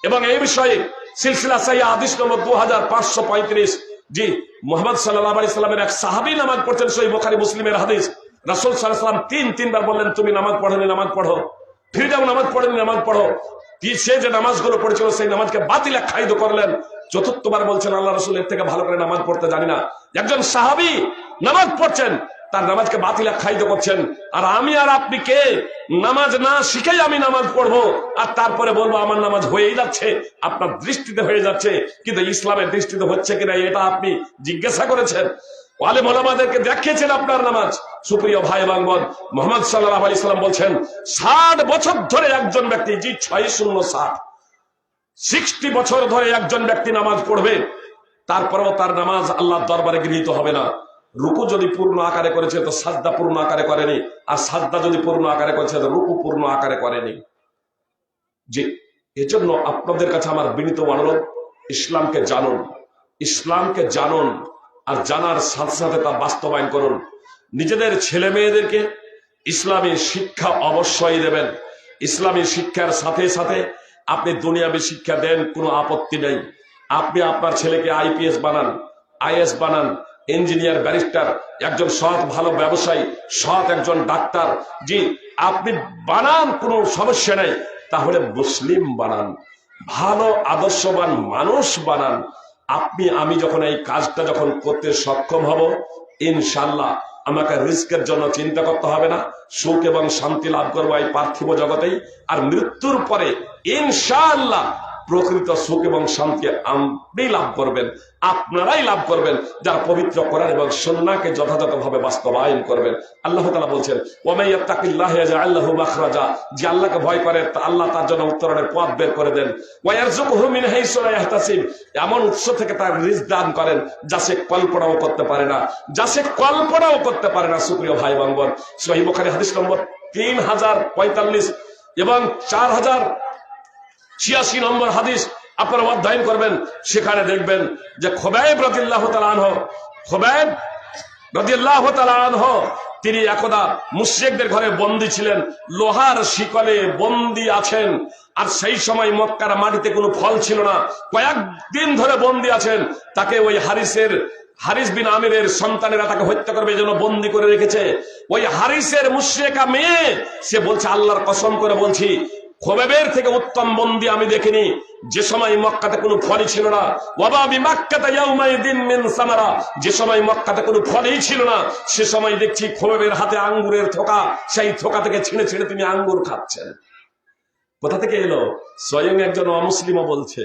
এবং এই বিষয়ে সিলসিলা সহিহ হাদিস নম্বর 2535। জি, মুহাম্মদ সাল্লাল্লাহু আলাইহি সাল্লামের এক সাহাবী নামাজ পড়তেন, সহিহ বুখারী মুসলিমের হাদিস। রাসূল সাল্লাল্লাহু আলাইহি সাল্লাম 3বার বললেন, তুমি নামাজ পড়োনি, নামাজ পড়ো। ফিরে যাও, নামাজ পড়োনি, নামাজ পড়ো। সে যে নামাজগুলো পড়েছিল সেই নামাজকে বাতিল আখ্যায়িত করলেন। 4বার বলছেন, আল্লাহ রাসূল এর থেকে ভালো করে নামাজ পড়তে জানি না। একজন সাহাবী নামাজ পড়ছেন, তার নামাজকে বাতিল আখ্যায়িত করছেন। আর আমি আর আপনি কে? নামাজ না শিখেই আমি নামাজ পড়বো আর তারপরে বলবো আমার নামাজ হয়েই যাচ্ছে, আপনার দৃষ্টিতে হয়ে যাচ্ছে, কিন্তু ইসলামের দৃষ্টিতে হচ্ছে কিনা এটা আপনি জিজ্ঞাসা করেছেন? আলেম ওলামাদেরকে দেখিয়েছেন আপনার নামাজ? সুপ্রিয় ভাই এবং বোন, মুহাম্মদ সাল্লাল্লাহু আলাইহি সাল্লাম বলছেন 60 বছর ধরে একজন ব্যক্তি, জি 60 বছর ধরে একজন ব্যক্তি নামাজ পড়বে, তারপরেও তার নামাজ আল্লাহর দরবারে গৃহীত হবে না। রুকু যদি পূর্ণ আকারে করেছে তো সাজদা পূর্ণ আকারে করেনি, আর সাজদা যদি পূর্ণ আকারে করেছে তো রুকু পূর্ণ আকারে করেনি। জি, এজন্য আপনাদের কাছে আমার বিনীত অনুরোধ, ইসলামকে জানুন, ইসলামকে জানুন, আর জানার সাথে সাথে তা বাস্তবায়ন করুন। নিজেদের ছেলে মেয়েদেরকে ইসলামী শিক্ষা অবশ্যই দেবেন। ইসলামী শিক্ষার সাথে সাথে আপনি দুনিয়াবী শিক্ষা দেন, কোনো আপত্তি নেই। আপনি আপনার ছেলেকে আইপিএস বানান, আইএস বানান, ইঞ্জিনিয়ার, ব্যারিস্টার, একজন সৎ ভালো ব্যবসায়ী, সৎ একজন ডাক্তার, জি আপনি বানান, কোনো সমস্যা নেই। তাহলে মুসলিম বানান, ভালো আদর্শবান মানুষ বানান। আপনি আমি যখন এই কাজটা যখন করতে সক্ষম হব, ইনশাল্লাহ আমাকে রিস্কের জন্য চিন্তা করতে হবে না, সুখ এবং শান্তি লাভ করবো এই পার্থিব জগতেই। আর মৃত্যুর পরে ইনশাআল্লাহ প্রকৃত সুখ এবং শান্তি আপনি লাভ করবেন, আপনারাই লাভ করবেন, যারা পবিত্র কোরআন এবং সুন্নাহকে যথাযথভাবে বাস্তবায়ন করবেন। আল্লাহ তাআলা বলছেন, ওয়া মান ইয়াত্তাকিল্লাহ ইয়াজআল লাহু মাখরাজা, যে আল্লাহকে ভয় করে আল্লাহ তার জন্য উত্তরণের পথ বের করে দেন। ওয়া ইয়ারযুকুহু মিন হাইসু লা ইয়াহতাসিব, এমন উৎস থেকে তার রিজক দান করেন যা সে কল্পনাও করতে পারে না, যা সে কল্পনাও করতে পারে না। সুপ্রিয় ভাই এবং বোন, সহিহ বুখারী হাদিস নম্বর 3045 এবং 4086 নম্বর হাদিস আপনারা অধ্যয়ন করবেন। সেখানে দেখবেন যে খুবাইব রাদিয়াল্লাহু তাআলা আনহু তিনি একদা মুশরিকদের ঘরে বন্দী ছিলেন, লোহার শিকলে বন্দী আছেন। আর সেই সময় মক্কার মাটিতে কোনো ফল ছিল না, কয়েকদিন ধরে বন্দী আছেন। তাকে ওই হারিস বিন আমিরের সন্তানেরা তাকে হত্যা করবে এই জন্য বন্দী করে রেখেছে। ওই হারিসের মুশরিকা মেয়ে সে বলছে, আল্লাহর কসম করে বলছি, খোবাইবের থেকে উত্তম বন্দী আমি দেখিনি। যে সময় মক্কাতে কোনো ফলই ছিল না, ওয়াবা বিমাক্কাতা ইয়াউমাইদিন মিন সামারা, যে সময় মক্কাতে কোনো ফলই ছিল না, সে সময় দেখছি খোবাইবের হাতে আঙ্গুরের থোকা, সেই থোকা থেকে ছিঁড়ে ছিঁড়ে তিনি আঙ্গুর খাচ্ছেন। কোথা থেকে এলো? স্বয়ং একজন অমুসলিমও বলছে,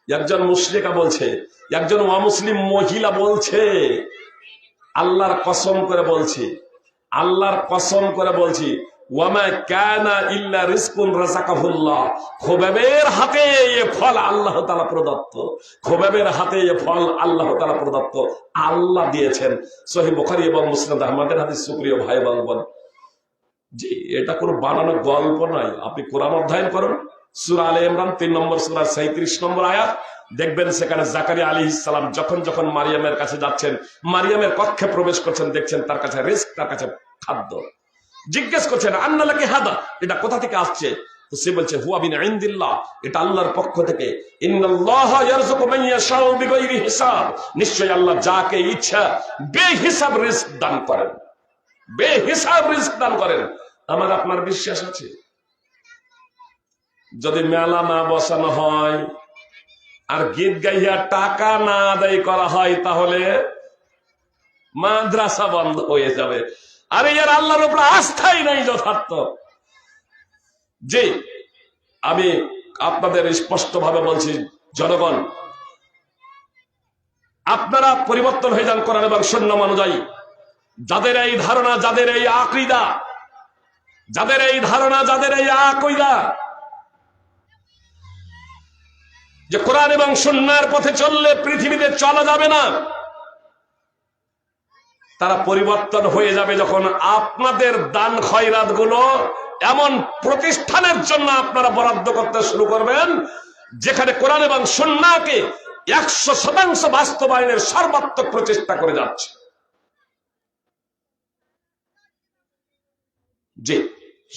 একজন মুশরিকা বলছে, একজন অমুসলিম মহিলা বলছে। আল্লাহর কসম করে বলছি, আল্লাহর কসম করে বলছি, ওয়ামা কানা ইল্লা রিজকুন রাযাকাহুল্লাহ, খোবাইবের হাতে এই ফল আল্লাহ তাআলা প্রদত্ত, খোবাইবের হাতে এই ফল আল্লাহ তাআলা প্রদত্ত, আল্লাহ দিয়েছেন। সহিহ বুখারী এবং মুসনাদ আহমদের হাদিস। সুপ্রিয় ভাই এবং বোন, জি এটা কোনো বানানো গল্প নয়। আপনি কোরআন অধ্যয়ন করুন, সূরা আলে ইমরান 3 নম্বর সূরা 37 নম্বর আয়াত দেখবেন। সেখানে জাকারিয়া আলাইহিস সালাম যখন যখন মারিয়ামের কাছে যাচ্ছেন, মারিয়ামের কক্ষে প্রবেশ করছেন, দেখছেন তার কাছে রিজক, তার কাছে খাদ্য। জিজ্ঞেস করছেন, আন্না লাকি হাদা, এটা কোথা থেকে আসছে? তো সে বলছে, হুয়া মিন ইনদিল্লাহ, এটা আল্লাহর পক্ষ থেকে। ইন্নাল্লাহা ইয়ারযুকু মান ইয়াশাউ বিগাইরি হিসাব, নিশ্চয়ই আল্লাহ যাকে ইচ্ছা বেহিসাব রিজক দান করেন, বেহিসাব রিজক দান করেন। আমার আপনার বিশ্বাস আছে? যদি মেলা না বসানো হয় আর গীত গাইয়া টাকা না আদায় করা হয়, তাহলে মাদ্রাসা বন্ধ হয়ে যাবে। আরে ইয়ার আল্লাহর উপর আস্থাই নাই যথার্থ। জি আমি আপনাদের স্পষ্ট ভাবে বলছি, জনগণ আপনারা পরিবর্তন হয়ে যান কোরআন এবং সুন্নাহ অনুযায়ী। যাদের এই ধারণা, যাদের এই আকীদা, যাদের এই ধারণা, যাদের এই আকীদা যে কোরআন এবং সুন্নাহর পথে চললে পৃথিবীতে চলা যাবে না, তারা পরিবর্তন হয়ে যাবে যখন আপনাদের দান খয়রাত গুলো এমন প্রতিষ্ঠানের জন্য আপনারা বরাদ্দ করতে শুরু করবেন যেখানে কোরআন এবং সুন্নাহকে 100% বাস্তবায়নের সর্বাত্মক প্রচেষ্টা করে যাচ্ছে। জি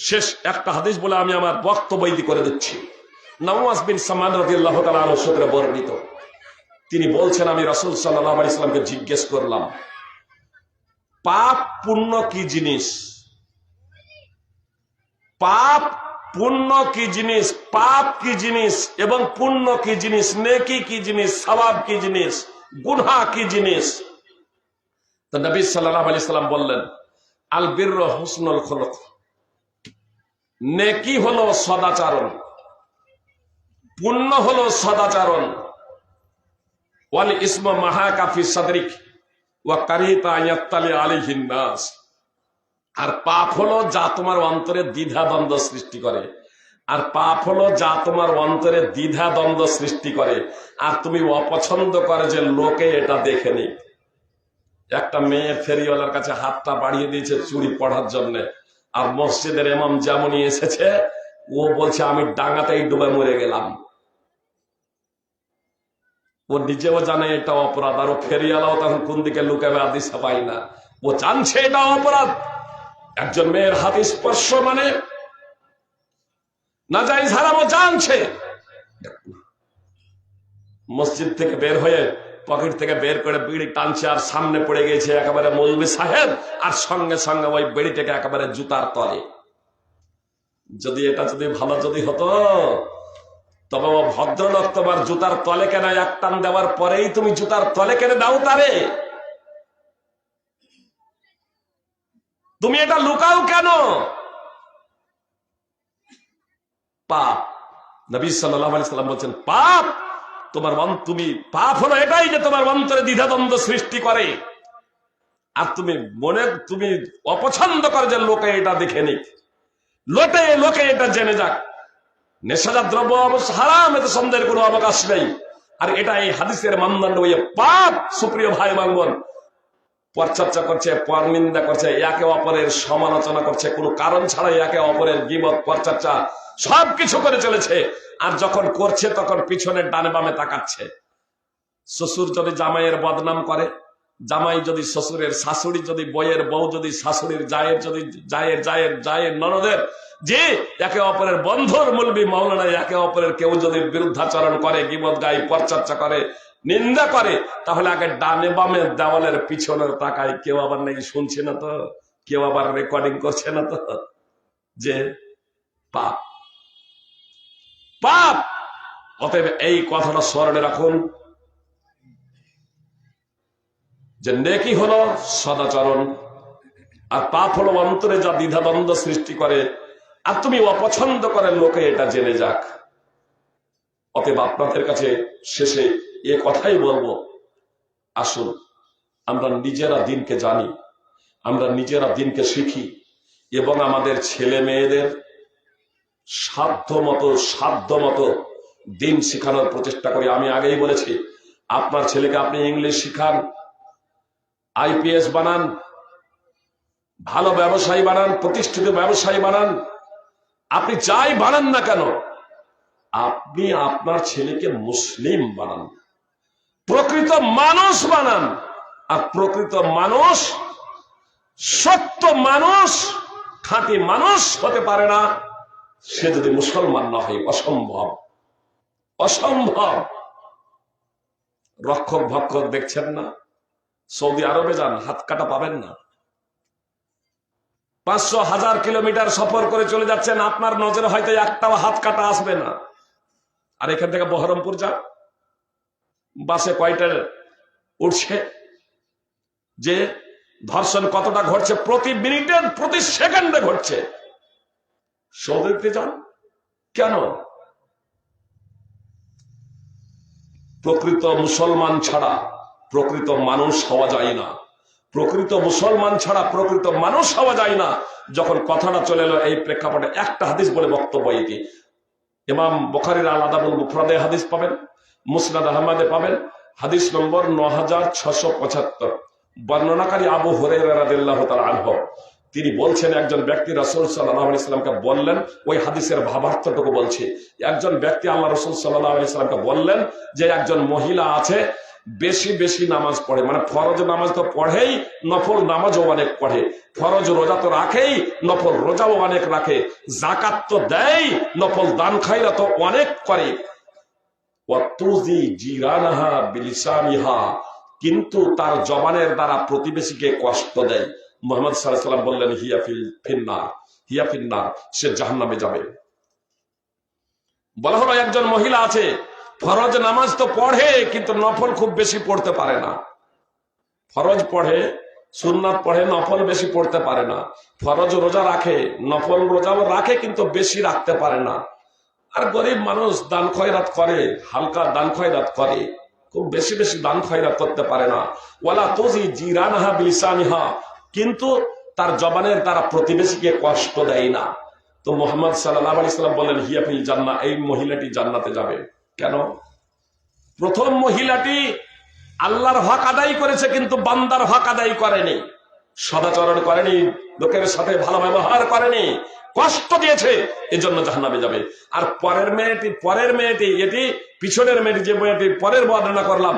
শেষ একটা হাদিস বলে আমি আমার বক্তব্য করে দিচ্ছি। নওয়াজ বিন সামান রাদিয়াল্লাহু তাআলা আনহু সূত্রে বর্ণিত, তিনি বলছেন, আমি রাসূল সাল্লাল্লাহু আলাইহি ওয়াসাল্লামকে জিজ্ঞেস করলাম, পাপ পুণ্য কি জিনিস? পাপ পুণ্য কি জিনিস? পাপ কি জিনিস এবং পুণ্য কি জিনিস? নেকি কি জিনিস? সওয়াব কি জিনিস? গুনাহ কি জিনিস? তো নবী সাল্লাল্লাহু আলাইহি ওয়াসাল্লাম বললেন, আল বির হুসনুল খুলুক, নেকি হলো সদাচরণ, পুণ্য হলো সদাচরণ। ওয়াল ইসম মাহাকা ফি সাদরিক ওয়া কারিতা ইয়াত্তালি আলাইহিন নাস, আর পাপ হলো যা তোমার অন্তরে দ্বিধা দ্বন্দ্ব সৃষ্টি করে, আর পাপ হলো যা তোমার অন্তরে দ্বিধা দ্বন্দ্ব সৃষ্টি করে আর তুমি অপছন্দ করে যে লোকে এটা দেখে নি। একটা মেয়ে ফেরিওয়ালার কাছে হাতটা বাড়িয়ে দিয়েছে চুরি পড়ার জন্য, আর মসজিদের ইমাম যেমনই এসেছে ও বলছে আমি ডাঙাতেই ডুবে মরে গেলাম। ও নিজেও জানে এটা অপরাধ, আর ও ফেরিওয়ালাও তখন কোন দিকে লুকাবে আদিশা পাই না, ও জানছে এটা অপরাধ। একজন মেয়ের হাত স্পর্শ মানে না যাই হারাম, ও জানছে। মসজিদ থেকে বের হয়ে পকেট থেকে বের করে বিড়ি টানছে, আর সামনে পড়ে গেছে একেবারে মৌলভী সাহেব, আর সঙ্গে সঙ্গে ওই বিড়িটাকে একেবারে জুতার তলে। যদি এটা যদি ভালো যদি হতো, তবে ও ভদ্রলোক তোমার জুতার তলে কেন এক টান দেওয়ার পরেই তুমি জুতার তলে কেন দাও তারে? তুমি এটা লুকাও কেন? পাপ। নবী সাল্লাল্লাহু আলাইহি সাল্লাম বলেছেন পাপ তোমার তুমি পাপ হলো এটাই যে তোমার অন্তরে দ্বিধাদ্বন্দ্ব সৃষ্টি করে, আর তুমি মনে তুমি অপছন্দ করে যে লোকে এটা দেখে নিক, লোকে এটা জেনে যাক। নেশাজাত দ্রব্য অবশ্য হারাম, এতে সন্দেহের কোনো অবকাশ নেই। আর এটা এই হাদিসের মানদণ্ড হয়ে পাপ। সুপ্রিয় ভাই বাঙ্গন, পরচর্চা করছে, পরনিন্দা করছে, একে অপরের সমালোচনা করছে, কোনো কারণ ছাড়াই একে অপরের গীবত পরচর্চা সবকিছু করে চলেছে। আর যখন করছে তখন পিছনে ডানে বামে তাকাচ্ছে। শ্বশুর যদি জামাইয়ের বদনাম করে, জামাই যদি শ্বশুরের, শাশুড়ি যদি বইয়ের বউ যদি শাশুড়ির, জায়ের যদি জায়ের ননদের, যে একে অপরের বন্ধুর মুলবি মাওলানা একে অপরের কেউ যদি বিরুদ্ধাচরণ করে, গীবত গাই, পরচর্চা করে, নিন্দা করে, তাহলে আগে ডানে বামে দেওয়ালের পিছনের তাকায়। কেউ আবার নাকি শুনছে না তো, কেউ আবার রেকর্ডিং করছে না তো, যে পাপ পাপ। অতএব এই কথাটা স্মরণে রাখুন যে নেকি হলো সদাচরণ, আর পাপ হলো অন্তরে যা দ্বিধাদ্বন্দ্ব সৃষ্টি করে, আর তুমি অপছন্দ করে লোকে এটা জেনে যাক। অতএব আপনাদের কাছে শেষে এ কথাই বলবো, আসুন আমরা নিজেরা দিনকে জানি, আমরা নিজেরা দিনকে শিখি, এবং আমাদের ছেলে মেয়েদের সাধ্য মতো দিন শিখানোর প্রচেষ্টা করি। আমি আগেই বলেছি, আপনার ছেলেকে আপনি ইংলিশ শিখান, আইপিএস বানান, ভালো ব্যবসায়ী বানান, প্রতিষ্ঠিত ব্যবসায়ী বানান, আপনি যাই বানান না কেন, আপনি আপনার ছেলেকে মুসলিম বানান, প্রকৃত মানুষ বানান। আর প্রকৃত মানুষ, সত্য মানুষ, খাঁটি মানুষ হতে পারে না সে যদি মুসলমান না হয়। অসম্ভব, অসম্ভব। রক্ষক ভক্ষক দেখছেন না, সৌদি আরবে যান, হাত কাটা পাবেন না। 500,000 কিলোমিটার সফর করে চলে যাচ্ছেন, আপনার নজরে হয়তো একটাও হাত কাটা আসবে না। আর এখান থেকে বহরমপুর যান, বাসে কয়টা উঠছে, যে ধর্ষণ কতটা ঘটছে, প্রতি মিনিটে প্রতি সেকেন্ডে ঘটছে। সৌদিতে যান কেন? প্রকৃত মুসলমান ছাড়া প্রকৃত মানুষ হওয়া যায় না, প্রকৃত মুসলমান ছাড়া প্রকৃত মানুষ হওয়া যায় না। যখন কথাটা চলে এলো এই প্রেক্ষাপটে, একটা হাদিস বলে বক্তব্য এটি। ইমাম বুখারীর আল আদাবুল মুফরাদে হাদিস পাবেন, মুসনাদ আহমদে পাবেন, হাদিস নম্বর 9675। বর্ণনাকারী আবু হুরায়রা রাদিয়াল্লাহু তাআলা আনহু, তিনি বলছেন একজন ব্যক্তি রাসূল সাল্লাল্লাহু আলাইহি সাল্লামকে বললেন, ওই হাদিসের ভাবার্থটুকু বলছে। একজন ব্যক্তি আল্লাহ রাসূল সাল্লাল্লাহু আলাইহি সাল্লামকে বললেন যে একজন মহিলা আছে, বেশি নামাজ পড়ে, মানে ফরজ নামাজ তো পড়েই, নফল নামাজও অনেক পড়ে, ফরজ রোজা তো রাখেই, নফল রোজাও অনেক রাখে, যাকাত তো দেয়, নফল দান খায়রাত তো অনেক করে, ওয়াতুজি জিরানাহা বিলিসানিহা, কিন্তু তার জবানের দ্বারা প্রতিবেশীকে কষ্ট দেয়। মুহাম্মদ সাল্লাল্লাহু আলাইহি ওয়াসাল্লাম বললেন হিয়া ফিন্নার, সে জাহান্নামে যাবে। বলা হলো একজন মহিলা আছে, ফরজ নামাজ তো পড়ে কিন্তু নফল খুব বেশি পড়তে পারে না, ফরজ পড়ে সুন্নাত পড়ে, নফল বেশি পড়তে পারে না। ফরজ রোজা রাখে, নফল রোজাও রাখে, কিন্তু বেশি রাখতে পারে না। আর গরিব মানুষ দান খয়রাত করে, হালকা দান খয়রাত করে, খুব বেশি বেশি দান খয়রাত করতে পারে না। ওয়ালা তুজি জিরানহা বিলিসানিহা, কিন্তু তার জবানের দ্বারা প্রতিবেশীকে কষ্ট দেয় না। তো মুহাম্মদ সাল্লাল্লাহু আলাইহি সাল্লাম বলেন হিয়া ফিল জান্নাহ, এই মহিলাটি জান্নাতে যাবে। কেন? প্রথম মহিলাটি আল্লাহর হক আদায় করেছে, কিন্তু বান্দার হক আদায় করেনি, সদাচরণ করেনি, লোকের সাথে ভালো ব্যবহার করেনি, কষ্ট দিয়েছে, এজন্য জাহান্নামে যাবে। আর পরের মেয়েটি এটি পিছনের মেয়েটি, যে মেয়েটি পরের বর্ণনা করলাম,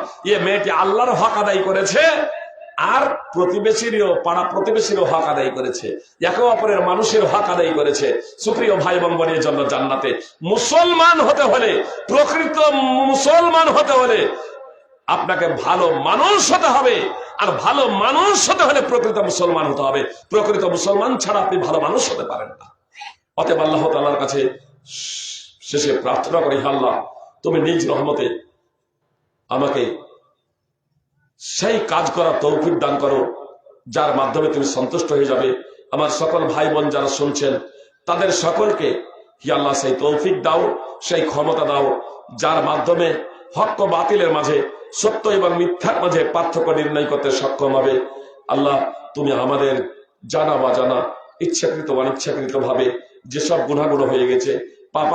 মেয়েটি আল্লাহর হক আদায় করেছে আর প্রতিবেশীরও, পাড়া প্রতিবেশীরও হক আদায় করেছে, একে অপরের মানুষের হক আদায় করেছে। সুপ্রিয় ভাই এবং বোনের জন্য জান্নাতে মুসলমান হতে হলে, প্রকৃত মুসলমান হতে হলে আপনাকে ভালো মানুষ হতে হবে, আর ভালো মানুষ হতে হলে প্রকৃত মুসলমান হতে হবে। প্রকৃত মুসলমান ছাড়া আপনি ভালো মানুষ হতে পারেন না। অতএব আল্লাহ তাআলার কাছে শেষে প্রার্থনা করি, আল্লাহ তুমি নিজ রহমতে আমাকে সেই কাজ করার তৌফিক দান করো যার মাধ্যমে তুমি সন্তুষ্ট হয়ে যাবে। আমার সকল ভাই বোন যারা শুনছেন তাদের সকলকে হি আল্লাহ সেই তৌফিক দাও, সেই ক্ষমতা দাও, যার মাধ্যমে হক ও বাতিলের মাঝে, সত্য এবং মিথ্যার মাঝে পার্থক্য নির্ণয় করতে সক্ষম হবে। আল্লাহ তুমি আমাদের জানা বা জানা, ইচ্ছাকৃত অনিচ্ছাকৃত ভাবে যেসব গুনাহগুলো হয়ে গেছে, পাপ